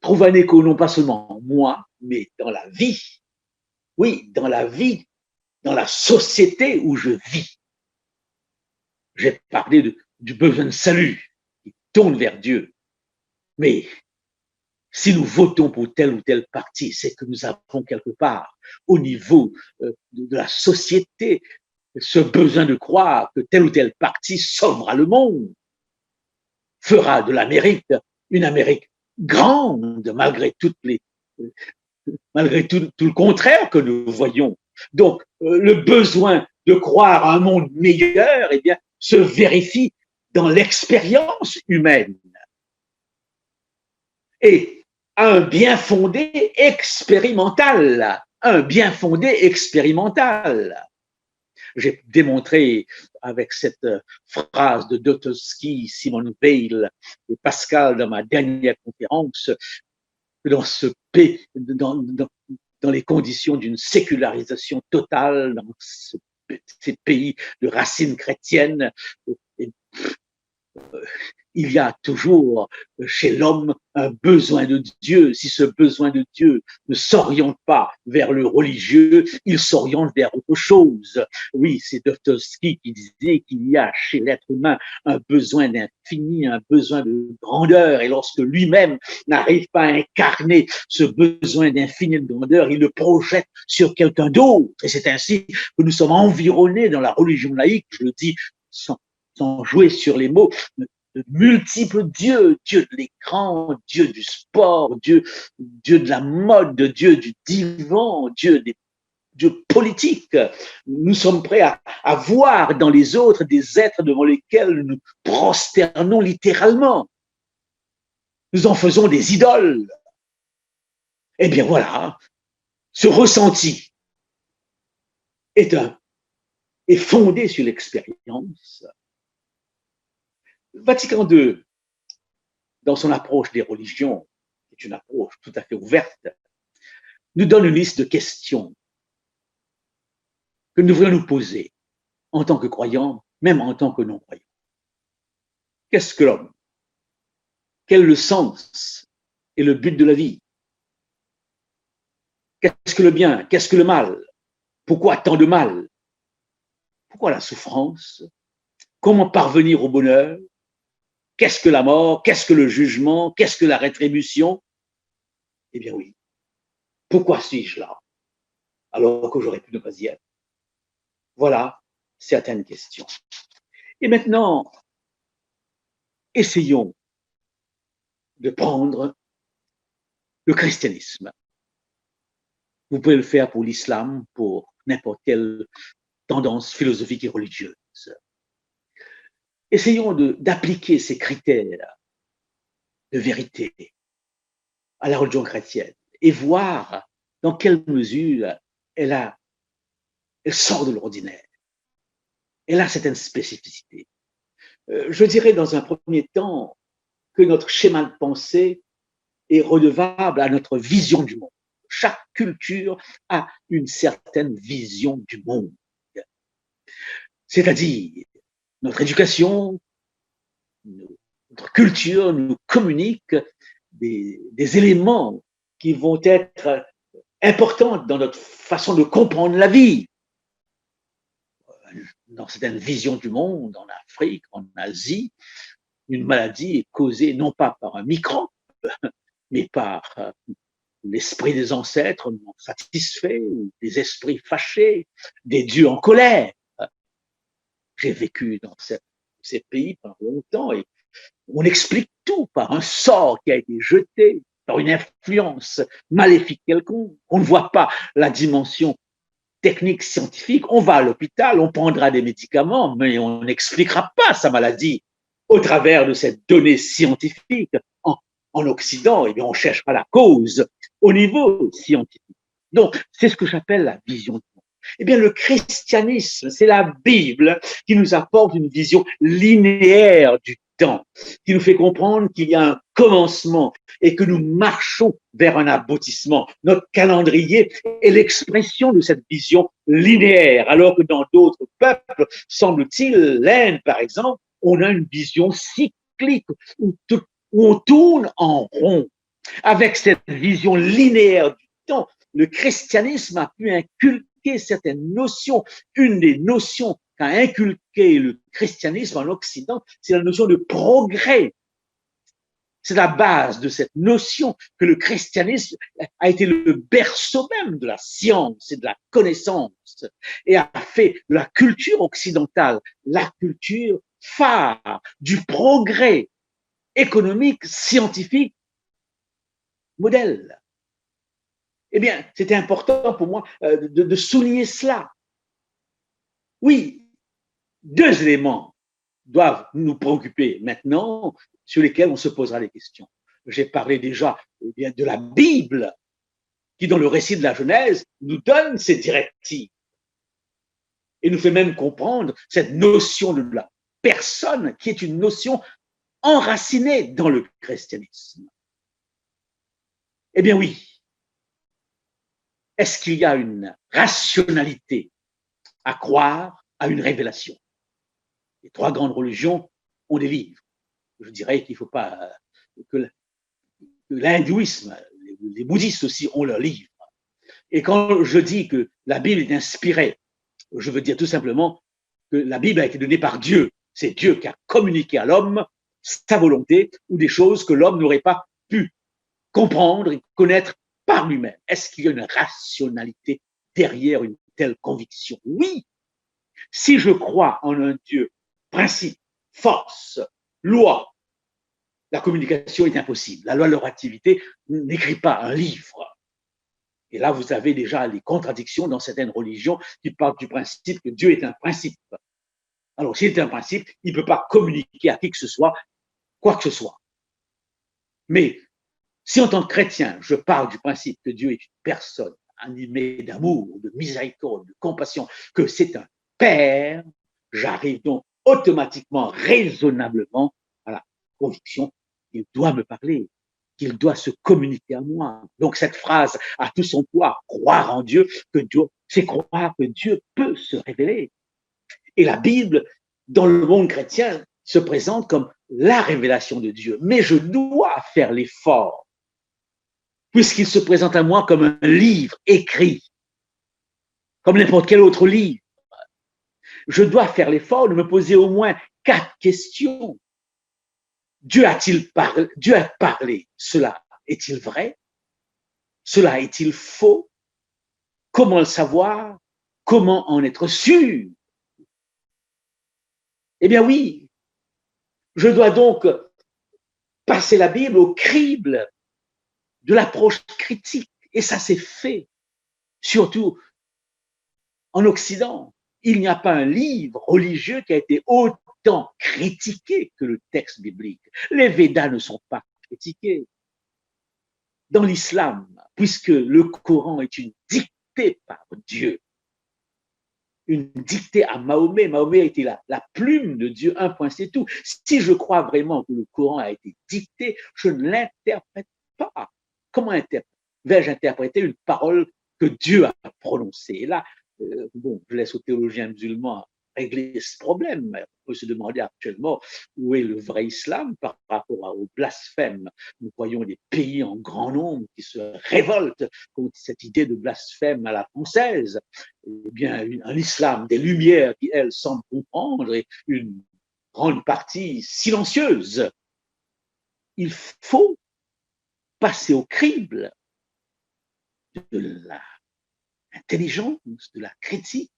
trouve un écho non pas seulement en moi, mais dans la vie? Oui, dans la vie, dans la société où je vis. J'ai parlé du besoin de salut qui tourne vers Dieu. Mais si nous votons pour tel ou tel parti, c'est que nous avons quelque part, au niveau de la société, ce besoin de croire que tel ou tel parti sauvera le monde, fera de l'Amérique une Amérique grande, malgré tout le contraire que nous voyons. Donc, le besoin de croire à un monde meilleur, eh bien, se vérifie dans l'expérience humaine. Et un bien fondé expérimental, J'ai démontré avec cette phrase de Dostoïevski, Simone Weil et Pascal dans ma dernière conférence que dans les conditions d'une sécularisation totale dans ces pays de racines chrétiennes, il y a toujours chez l'homme un besoin de Dieu. Si ce besoin de Dieu ne s'oriente pas vers le religieux, il s'oriente vers autre chose. Oui, c'est Dostoïevski qui disait qu'il y a chez l'être humain un besoin d'infini, un besoin de grandeur. Et lorsque lui-même n'arrive pas à incarner ce besoin d'infini et de grandeur, il le projette sur quelqu'un d'autre. Et c'est ainsi que nous sommes environnés dans la religion laïque, je le dis sans jouer sur les mots, de multiples dieux, Dieu de l'écran, Dieu du sport, Dieu de la mode, Dieu du divan, Dieu politique. Nous sommes prêts à voir dans les autres des êtres devant lesquels nous nous prosternons littéralement. Nous en faisons des idoles. Eh bien voilà, ce ressenti est fondé sur l'expérience. Vatican II, dans son approche des religions, qui est une approche tout à fait ouverte, nous donne une liste de questions que nous devrions nous poser en tant que croyants, même en tant que non-croyants. Qu'est-ce que l'homme? Quel est le sens et le but de la vie? Qu'est-ce que le bien? Qu'est-ce que le mal? Pourquoi tant de mal? Pourquoi la souffrance? Comment parvenir au bonheur? Qu'est-ce que la mort? Qu'est-ce que le jugement? Qu'est-ce que la rétribution? Eh bien oui. Pourquoi suis-je là alors que j'aurais pu ne pas y être? Voilà certaines questions. Et maintenant, essayons de prendre le christianisme. Vous pouvez le faire pour l'islam, pour n'importe quelle tendance philosophique et religieuse. Essayons d'appliquer ces critères de vérité à la religion chrétienne et voir dans quelle mesure elle sort de l'ordinaire. Elle a certaines spécificités. Je dirais dans un premier temps que notre schéma de pensée est redevable à notre vision du monde. Chaque culture a une certaine vision du monde. C'est-à-dire, notre éducation, notre culture nous communique des éléments qui vont être importants dans notre façon de comprendre la vie. Dans certaines visions du monde, en Afrique, en Asie, une maladie est causée non pas par un microbe, mais par l'esprit des ancêtres non satisfaits, ou des esprits fâchés, des dieux en colère. J'ai vécu dans ces pays pendant longtemps et on explique tout par un sort qui a été jeté, par une influence maléfique quelconque. On ne voit pas la dimension technique scientifique. On va à l'hôpital, on prendra des médicaments, mais on n'expliquera pas sa maladie au travers de cette donnée scientifique. En Occident, eh bien, on cherchera la cause au niveau scientifique. Donc, c'est ce que j'appelle la vision du monde. Eh bien, le christianisme, c'est la Bible qui nous apporte une vision linéaire du temps, qui nous fait comprendre qu'il y a un commencement et que nous marchons vers un aboutissement. Notre calendrier est l'expression de cette vision linéaire, alors que dans d'autres peuples, semble-t-il, l'Inde par exemple, on a une vision cyclique où on tourne en rond. Avec cette vision linéaire du temps, le christianisme a pu inculquer certaines notions. Une des notions qu'a inculqué le christianisme en Occident, c'est la notion de progrès. C'est la base de cette notion que le christianisme a été le berceau même de la science et de la connaissance et a fait de la culture occidentale la culture phare du progrès économique, scientifique, modèle. Eh bien, c'était important pour moi de souligner cela. Oui, deux éléments doivent nous préoccuper maintenant, sur lesquels on se posera des questions. J'ai parlé déjà eh bien, de la Bible, qui dans le récit de la Genèse nous donne ces directives et nous fait même comprendre cette notion de la personne qui est une notion enracinée dans le christianisme. Eh bien oui, est-ce qu'il y a une rationalité à croire à une révélation? Les trois grandes religions ont des livres. Je dirais qu'il ne faut pas que l'hindouisme, les bouddhistes aussi ont leurs livres. Et quand je dis que la Bible est inspirée, je veux dire tout simplement que la Bible a été donnée par Dieu. C'est Dieu qui a communiqué à l'homme sa volonté ou des choses que l'homme n'aurait pas pu comprendre et connaître par lui-même. Est-ce qu'il y a une rationalité derrière une telle conviction? Oui. Si je crois en un Dieu, principe, force, loi, la communication est impossible. La loi de la relativité n'écrit pas un livre. Et là, vous avez déjà les contradictions dans certaines religions qui parlent du principe que Dieu est un principe. Alors, s'il est un principe, il ne peut pas communiquer à qui que ce soit, quoi que ce soit. Mais si en tant que chrétien, je parle du principe que Dieu est une personne animée d'amour, de miséricorde, de compassion, que c'est un Père, j'arrive donc automatiquement, raisonnablement à la conviction qu'il doit me parler, qu'il doit se communiquer à moi. Donc cette phrase a tout son poids, croire en Dieu, que Dieu, c'est croire que Dieu peut se révéler. Et la Bible, dans le monde chrétien, se présente comme la révélation de Dieu. Mais je dois faire l'effort, puisqu'il se présente à moi comme un livre écrit, comme n'importe quel autre livre. Je dois faire l'effort de me poser au moins 4 questions. Dieu a-t-il parlé? Dieu a parlé. Cela est-il vrai? Cela est-il faux? Comment le savoir? Comment en être sûr? Eh bien oui, je dois donc passer la Bible au crible de l'approche critique. Et ça s'est fait, surtout en Occident. Il n'y a pas un livre religieux qui a été autant critiqué que le texte biblique. Les Védas ne sont pas critiqués. Dans l'islam, puisque le Coran est une dictée par Dieu, une dictée à Mahomet. Mahomet a été la plume de Dieu, un point, c'est tout. Si je crois vraiment que le Coran a été dicté, je ne l'interprète pas. Comment interpréter? vais-je interpréter une parole que Dieu a prononcée? Et là, bon, je laisse aux théologiens musulmans régler ce problème. On peut se demander actuellement où est le vrai islam par rapport au blasphème. Nous voyons des pays en grand nombre qui se révoltent contre cette idée de blasphème à la française. Eh bien, un islam des Lumières qui, elle, semble comprendre et une grande partie silencieuse. Il faut passer au crible de l'intelligence, de la critique,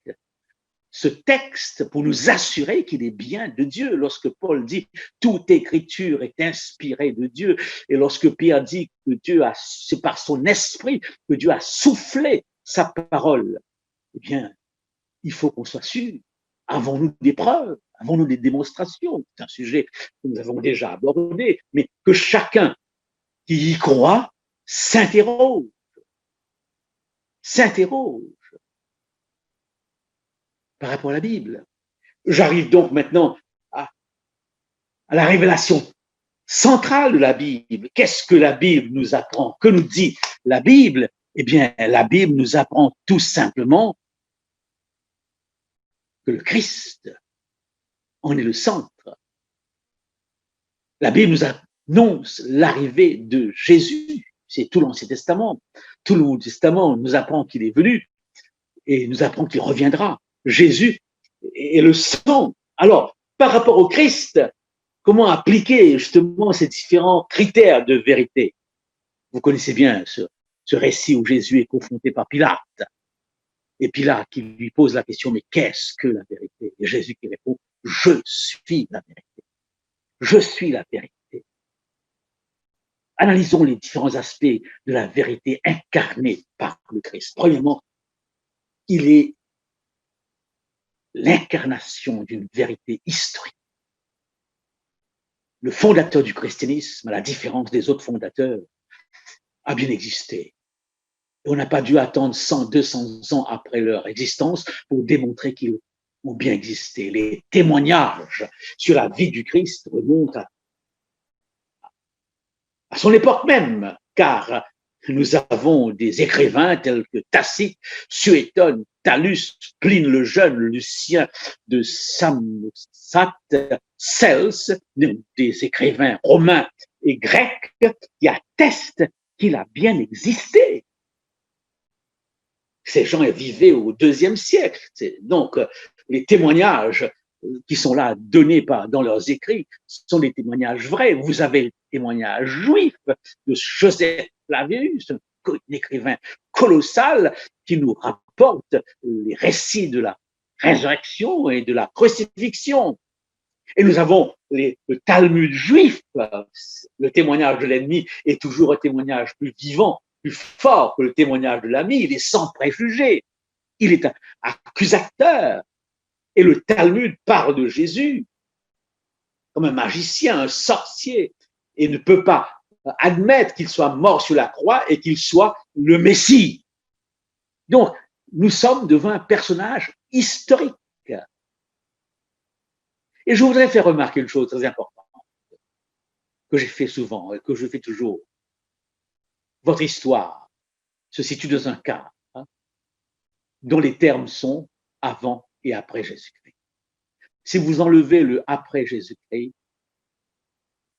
ce texte pour nous assurer qu'il est bien de Dieu. Lorsque Paul dit toute écriture est inspirée de Dieu, et lorsque Pierre dit que Dieu a, c'est par son esprit que Dieu a soufflé sa parole, eh bien, il faut qu'on soit sûr. Avons-nous des preuves? Avons-nous des démonstrations? C'est un sujet que nous avons déjà abordé, mais que chacun qui y croit s'interroge par rapport à la Bible. J'arrive donc maintenant à la révélation centrale de la Bible. Qu'est-ce que la Bible nous apprend? Que nous dit la Bible? Eh bien, la Bible nous apprend tout simplement que le Christ en est le centre. La Bible nous annonce l'arrivée de Jésus. C'est tout l'Ancien Testament. Tout le Nouveau Testament nous apprend qu'il est venu et nous apprend qu'il reviendra. Jésus est le sang. Alors, par rapport au Christ, comment appliquer justement ces différents critères de vérité? Vous connaissez bien ce récit où Jésus est confronté par Pilate. Et Pilate qui lui pose la question, mais qu'est-ce que la vérité? Et Jésus qui répond, je suis la vérité. Je suis la vérité. Analysons les différents aspects de la vérité incarnée par le Christ. Premièrement, il est l'incarnation d'une vérité historique. Le fondateur du christianisme, à la différence des autres fondateurs, a bien existé. Et on n'a pas dû attendre 100, 200 ans après leur existence pour démontrer qu'ils ont bien existé. Les témoignages sur la vie du Christ remontent à son époque même, car nous avons des écrivains tels que Tacite, Suétone, Talus, Pline le Jeune, Lucien de Samosate, Cels, des écrivains romains et grecs qui attestent qu'il a bien existé. Ces gens vivaient au IIe siècle. Donc, les témoignages qui sont là donnés dans leurs écrits sont des témoignages vrais. Vous avez le témoignage juif de Joseph Flavius, un écrivain colossal qui nous rapporte les récits de la résurrection et de la crucifixion. Et nous avons le Talmud juif. Le témoignage de l'ennemi est toujours un témoignage plus vivant, plus fort que le témoignage de l'ami. Il est sans préjugés. Il est un accusateur. Et le Talmud parle de Jésus comme un magicien, un sorcier, et ne peut pas admettre qu'il soit mort sur la croix et qu'il soit le Messie. Donc, nous sommes devant un personnage historique. Et je voudrais faire remarquer une chose très importante que j'ai fait souvent et que je fais toujours. Votre histoire se situe dans un cadre dont les termes sont avant et après Jésus-Christ. Si vous enlevez le après Jésus-Christ,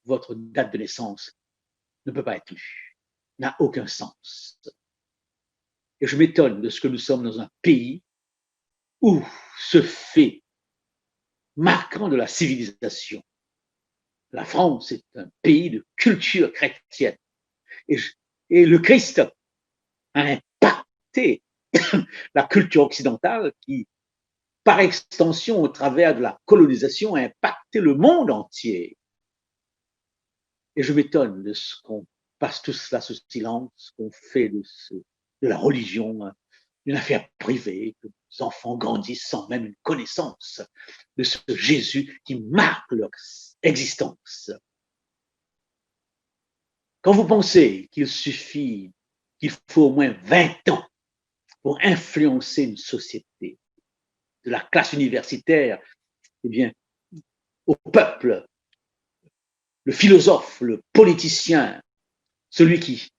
votre date de naissance ne peut pas être lue, n'a aucun sens. Et je m'étonne de ce que nous sommes dans un pays où ce fait marquant de la civilisation, la France est un pays de culture chrétienne. Et le Christ a impacté la culture occidentale qui, par extension, au travers de la colonisation, a impacté le monde entier. Et je m'étonne de ce qu'on passe tout cela sous silence, qu'on fait de la religion une affaire privée, que les enfants grandissent sans même une connaissance de ce Jésus qui marque leur existence. Quand vous pensez qu'il faut au moins 20 ans pour influencer une société, de la classe universitaire, eh bien, au peuple, le philosophe, le politicien, celui qui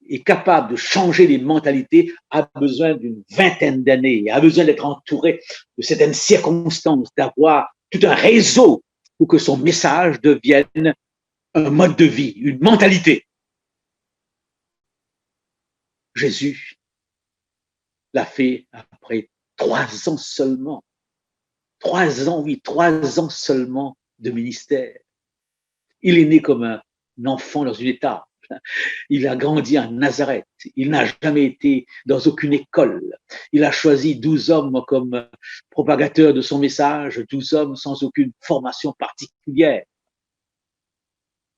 est capable de changer les mentalités a besoin d'une vingtaine d'années, a besoin d'être entouré de certaines circonstances, d'avoir tout un réseau pour que son message devienne un mode de vie, une mentalité. Jésus l'a fait après 3 ans seulement. 3 ans, oui, 3 ans seulement de ministère. Il est né comme un enfant dans une étable. Il a grandi à Nazareth. Il n'a jamais été dans aucune école. Il a choisi 12 hommes comme propagateurs de son message, 12 hommes sans aucune formation particulière.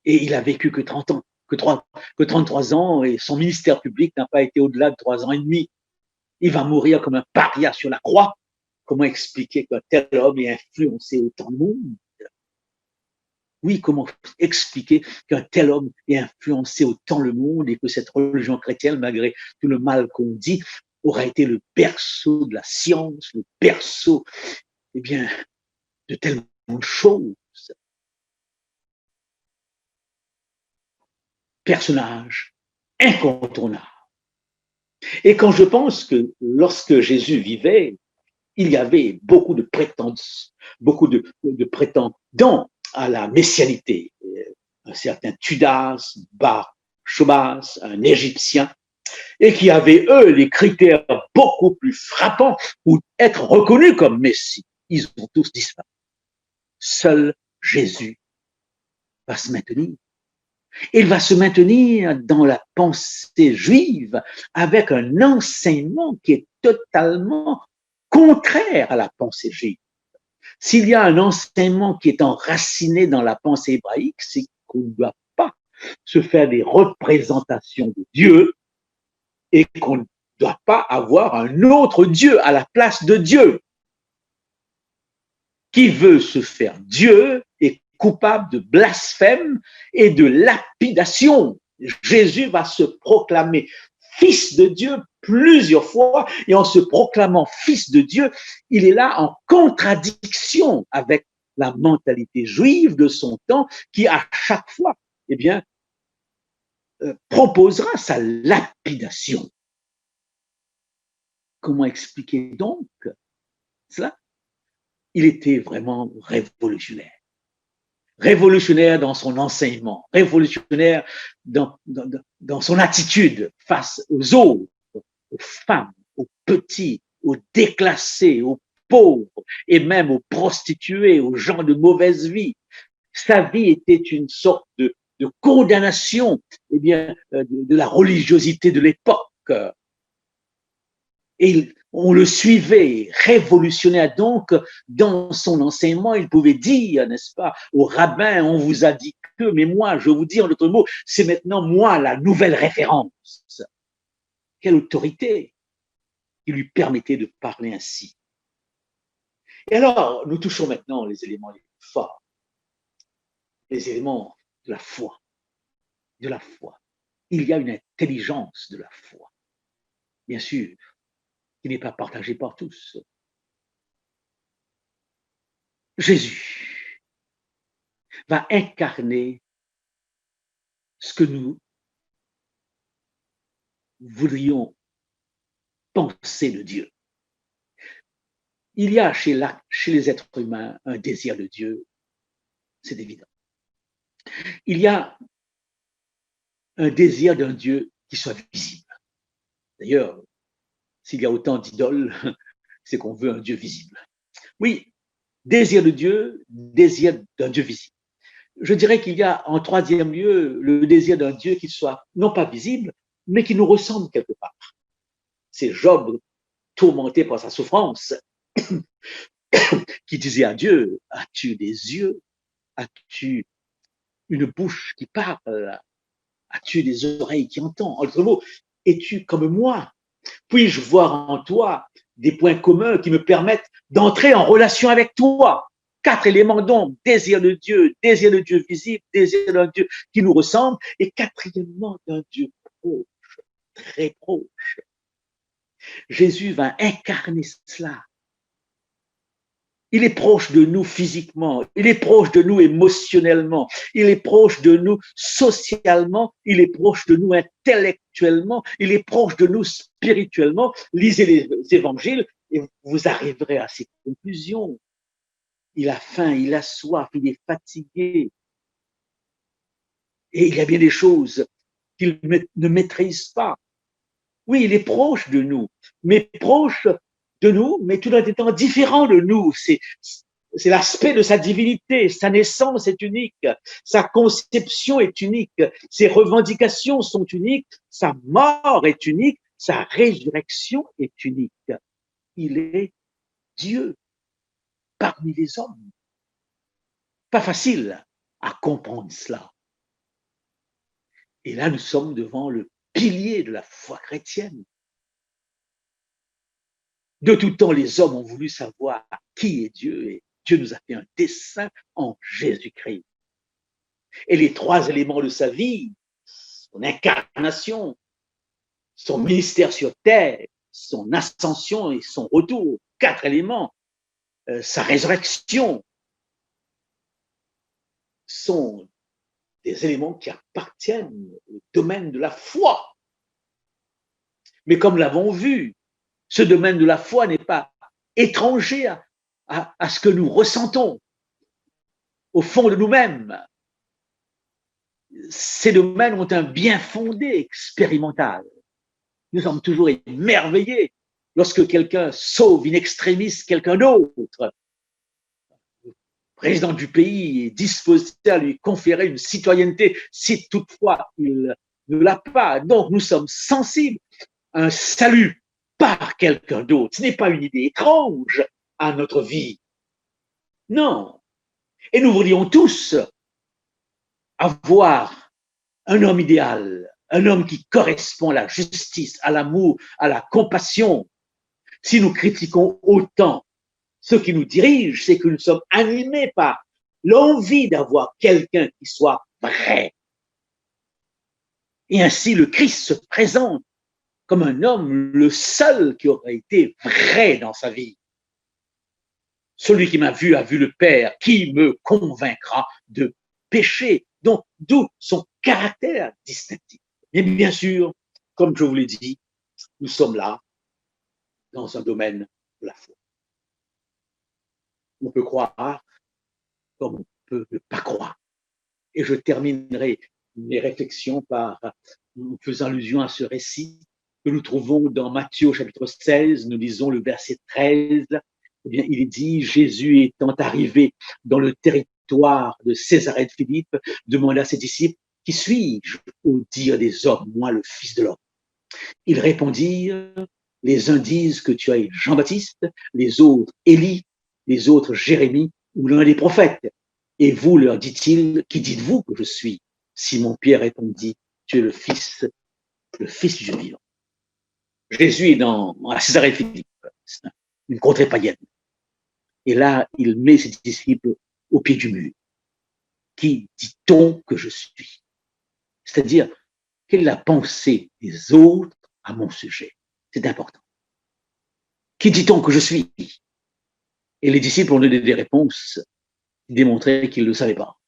Et il a vécu que 30 ans, que 33 ans, et son ministère public n'a pas été au-delà de 3 ans et demi. Il va mourir comme un paria sur la croix. Comment expliquer qu'un tel homme ait influencé autant de monde? Oui, comment expliquer qu'un tel homme ait influencé autant le monde et que cette religion chrétienne, malgré tout le mal qu'on dit, aura été le berceau de la science, le berceau, eh bien, de tellement de choses. Personnage incontournable. Et quand je pense que lorsque Jésus vivait, il y avait beaucoup de prétendants, beaucoup de prétendants à la messianité. Un certain Tudas, Bar Shobas, un Égyptien, et qui avaient, eux, les critères beaucoup plus frappants pour être reconnus comme Messie. Ils ont tous disparu. Seul Jésus va se maintenir. Il va se maintenir dans la pensée juive avec un enseignement qui est totalement contraire à la pensée juive. S'il y a un enseignement qui est enraciné dans la pensée hébraïque, c'est qu'on ne doit pas se faire des représentations de Dieu et qu'on ne doit pas avoir un autre Dieu à la place de Dieu. Qui veut se faire Dieu est coupable de blasphème et de lapidation. Jésus va se proclamer fils de Dieu plusieurs fois, et en se proclamant fils de Dieu, il est là en contradiction avec la mentalité juive de son temps, qui à chaque fois, eh bien, proposera sa lapidation. Comment expliquer donc cela? Il était vraiment révolutionnaire. Révolutionnaire dans son enseignement, révolutionnaire dans son attitude face aux autres, aux femmes, aux petits, aux déclassés, aux pauvres et même aux prostituées, aux gens de mauvaise vie. Sa vie était une sorte de condamnation, eh bien, de la religiosité de l'époque. Et on le suivait, révolutionnaire donc dans son enseignement. Il pouvait dire, n'est-ce pas, aux rabbins, on vous a dit que, mais moi, je vous dis en d'autres mots, c'est maintenant moi la nouvelle référence. Quelle autorité qui lui permettait de parler ainsi. Et alors, nous touchons maintenant les éléments les plus forts, les éléments de la foi. De la foi. Il y a une intelligence de la foi, bien sûr, qui n'est pas partagée par tous. Jésus va incarner ce que nous voudrions penser de Dieu. Il y a chez les êtres humains un désir de Dieu, c'est évident. Il y a un désir d'un Dieu qui soit visible. D'ailleurs, s'il y a autant d'idoles, c'est qu'on veut un Dieu visible. Oui, désir de Dieu, désir d'un Dieu visible. Je dirais qu'il y a en troisième lieu le désir d'un Dieu qui soit non pas visible, mais qui nous ressemble quelque part. C'est Job, tourmenté par sa souffrance, qui disait à Dieu, as-tu des yeux? As-tu une bouche qui parle? As-tu des oreilles qui entendent? En d'autres mots, es-tu comme moi? Puis-je voir en toi des points communs qui me permettent d'entrer en relation avec toi? 4 éléments donc, désir de Dieu visible, désir d'un Dieu qui nous ressemble, et quatrièmement d'un Dieu proche, très proche. Jésus va incarner cela. Il est proche de nous physiquement, il est proche de nous émotionnellement, il est proche de nous socialement, il est proche de nous intellectuellement, il est proche de nous spirituellement. Lisez les évangiles et vous arriverez à ces conclusions. Il a faim, il a soif, il est fatigué. Et il y a bien des choses qu'il ne maîtrise pas. Oui, il est proche de nous, mais proche de nous, mais tout en étant différent de nous. C'est l'aspect de sa divinité. Sa naissance est unique, sa conception est unique, ses revendications sont uniques, sa mort est unique, sa résurrection est unique. Il est Dieu parmi les hommes. Pas facile à comprendre cela. Et là, nous sommes devant le pilier de la foi chrétienne. De tout temps, les hommes ont voulu savoir qui est Dieu et Dieu nous a fait un dessein en Jésus-Christ. Et les trois éléments de sa vie, son incarnation, son ministère sur terre, son ascension et son retour, quatre éléments, sa résurrection, sont des éléments qui appartiennent au domaine de la foi. Mais comme l'avons vu, ce domaine de la foi n'est pas étranger à ce que nous ressentons au fond de nous-mêmes. Ces domaines ont un bien fondé expérimental. Nous sommes toujours émerveillés lorsque quelqu'un sauve in extremis quelqu'un d'autre. Le président du pays est disposé à lui conférer une citoyenneté si toutefois il ne l'a pas. Donc nous sommes sensibles à un salut par quelqu'un d'autre. Ce n'est pas une idée étrange à notre vie. Non. Et nous voudrions tous avoir un homme idéal, un homme qui correspond à la justice, à l'amour, à la compassion. Si nous critiquons autant ceux qui nous dirigent, c'est que nous sommes animés par l'envie d'avoir quelqu'un qui soit vrai. Et ainsi, le Christ se présente comme un homme, le seul qui aurait été vrai dans sa vie. Celui qui m'a vu a vu le Père, qui me convaincra de péché. Donc, d'où son caractère distinctif. Et bien sûr, comme je vous l'ai dit, nous sommes là dans un domaine de la foi. On peut croire comme on peut ne pas croire. Et je terminerai mes réflexions en faisant allusion à ce récit que nous trouvons dans Matthieu au chapitre 16. Nous lisons le verset 13. Eh bien, il est dit, Jésus étant arrivé dans le territoire de Césarée de Philippe, demanda à ses disciples, qui suis-je au dire des hommes, moi le Fils de l'homme? Ils répondirent, les uns disent que tu es Jean-Baptiste, les autres Élie, les autres Jérémie ou l'un des prophètes. Et vous, leur dit-il, qui dites-vous que je suis? Simon-Pierre répondit, tu es le Fils du Dieu vivant. Jésus est dans la Césarée de Philippe, une contrée païenne. Et là, il met ses disciples au pied du mur. Qui dit-on que je suis? C'est-à-dire, quelle est la pensée des autres à mon sujet? C'est important. Qui dit-on que je suis? Et les disciples ont donné des réponses qui démontraient qu'ils ne le savaient pas.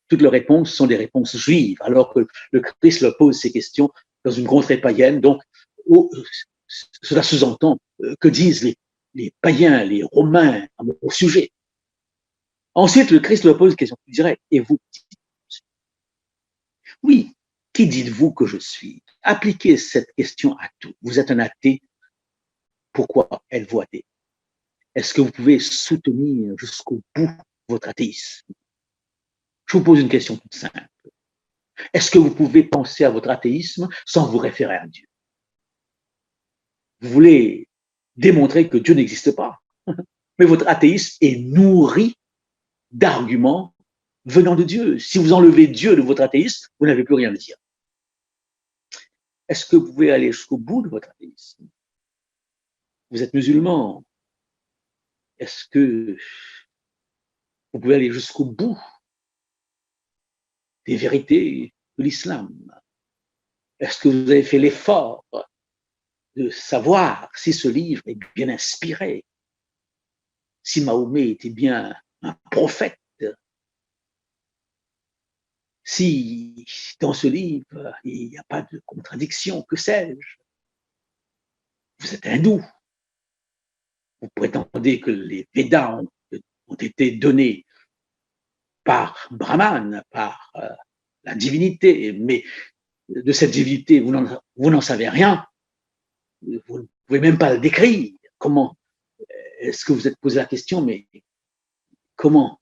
Toutes leurs réponses sont des réponses juives, alors que le Christ leur pose ces questions dans une contrée païenne. Donc, cela sous-entend que disent les païens, les Romains à mon sujet. Ensuite, le Christ leur pose une question plus directe. Et vous, oui, qui dites-vous que je suis? Appliquez cette question à tout. Vous êtes un athée. Pourquoi êtes-vous athée? Est-ce que vous pouvez soutenir jusqu'au bout votre athéisme? Je vous pose une question toute simple. Est-ce que vous pouvez penser à votre athéisme sans vous référer à Dieu? Vous voulez démontrer que Dieu n'existe pas, mais votre athéisme est nourri d'arguments venant de Dieu. Si vous enlevez Dieu de votre athéisme, vous n'avez plus rien à dire. Est-ce que vous pouvez aller jusqu'au bout de votre athéisme? Vous êtes musulman. Est-ce que vous pouvez aller jusqu'au bout des vérités de l'islam? Est-ce que vous avez fait l'effort de savoir si ce livre est bien inspiré? si Mahomet était bien un prophète, si dans ce livre, il n'y a pas de contradiction, que sais-je, vous êtes hindou, vous prétendez que les Védas ont été donnés par Brahman, par la divinité, mais de cette divinité, vous n'en savez rien, vous ne pouvez même pas le décrire. Comment est-ce que vous êtes posé la question, mais comment,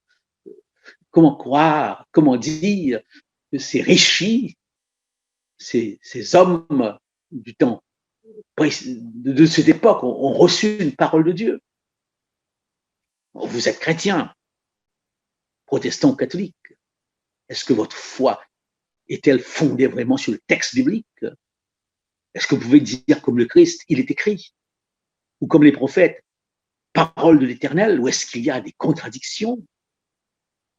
comment croire, comment dire que ces rishis, ces hommes du temps de cette époque ont reçu une parole de Dieu. Vous êtes chrétien, protestant ou catholique. Est-ce que votre foi est-elle fondée vraiment sur le texte biblique? Est-ce que vous pouvez dire comme le Christ, il est écrit? Ou comme les prophètes, parole de l'Éternel? Ou est-ce qu'il y a des contradictions?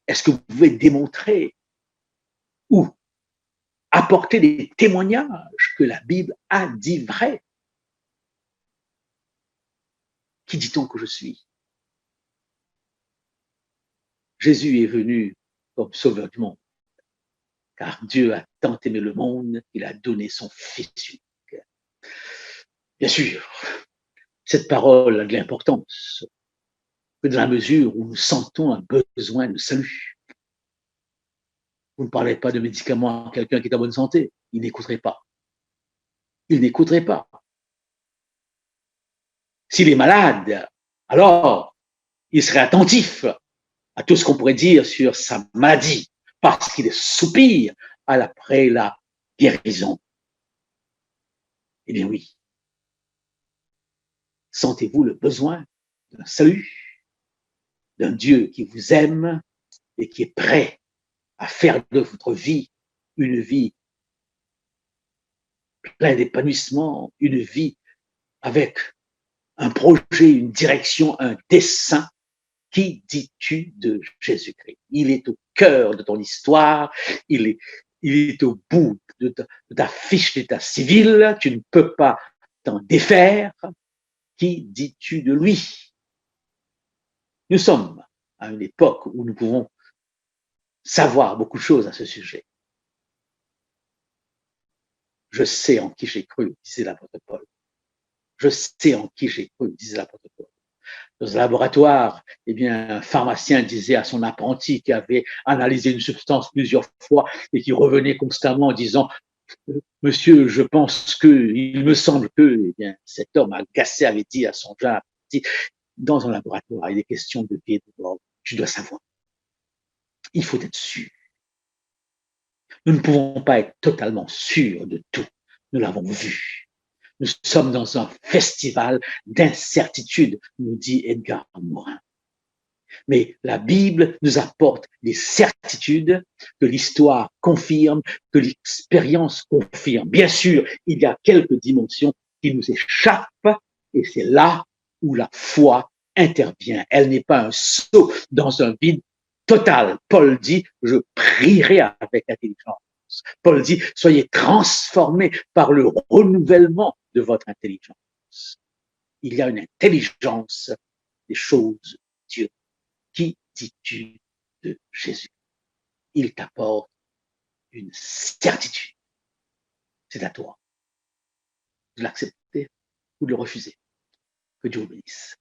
Est-ce que vous pouvez démontrer ou apporter des témoignages que la Bible a dit vrai? Qui dit-on que je suis? Jésus est venu comme sauveur du monde, car Dieu a tant aimé le monde qu'il a donné son Fils unique. Bien sûr, cette parole a de l'importance, que dans la mesure où nous sentons un besoin de salut. Vous ne parlez pas de médicaments à quelqu'un qui est en bonne santé, il n'écouterait pas. Il n'écouterait pas. S'il est malade, alors il serait attentif à tout ce qu'on pourrait dire sur sa maladie, parce qu'il soupire après la guérison. Eh bien oui, sentez-vous le besoin d'un salut, d'un Dieu qui vous aime et qui est prêt à faire de votre vie une vie pleine d'épanouissement, une vie avec un projet, une direction, un dessein. Qui dis-tu de Jésus-Christ? Il est au cœur de ton histoire, il est au bout de ta fiche d'état civil, tu ne peux pas t'en défaire. Qui dis-tu de lui? Nous sommes à une époque où nous pouvons savoir beaucoup de choses à ce sujet. Je sais en qui j'ai cru, disait l'apôtre Paul. Je sais en qui j'ai cru, disait l'apôtre Paul. Dans un laboratoire, eh bien, un pharmacien disait à son apprenti qui avait analysé une substance plusieurs fois et qui revenait constamment en disant Monsieur, je pense que, il me semble que, eh bien, cet homme agacé avait dit à son jeune apprenti, dans un laboratoire, il est question de vie et de mort, tu dois savoir. Il faut être sûr. Nous ne pouvons pas être totalement sûrs de tout. Nous l'avons vu. Nous sommes dans un festival d'incertitude, nous dit Edgar Morin. Mais la Bible nous apporte des certitudes que l'histoire confirme, que l'expérience confirme. Bien sûr, il y a quelques dimensions qui nous échappent et c'est là où la foi intervient. Elle n'est pas un saut dans un vide total. Paul dit, je prierai avec intelligence. Paul dit, soyez transformés par le renouvellement de votre intelligence. Il y a une intelligence des choses de Dieu. Qui dis-tu de Jésus? Il t'apporte une certitude. C'est à toi de l'accepter ou de le refuser. Que Dieu vous bénisse.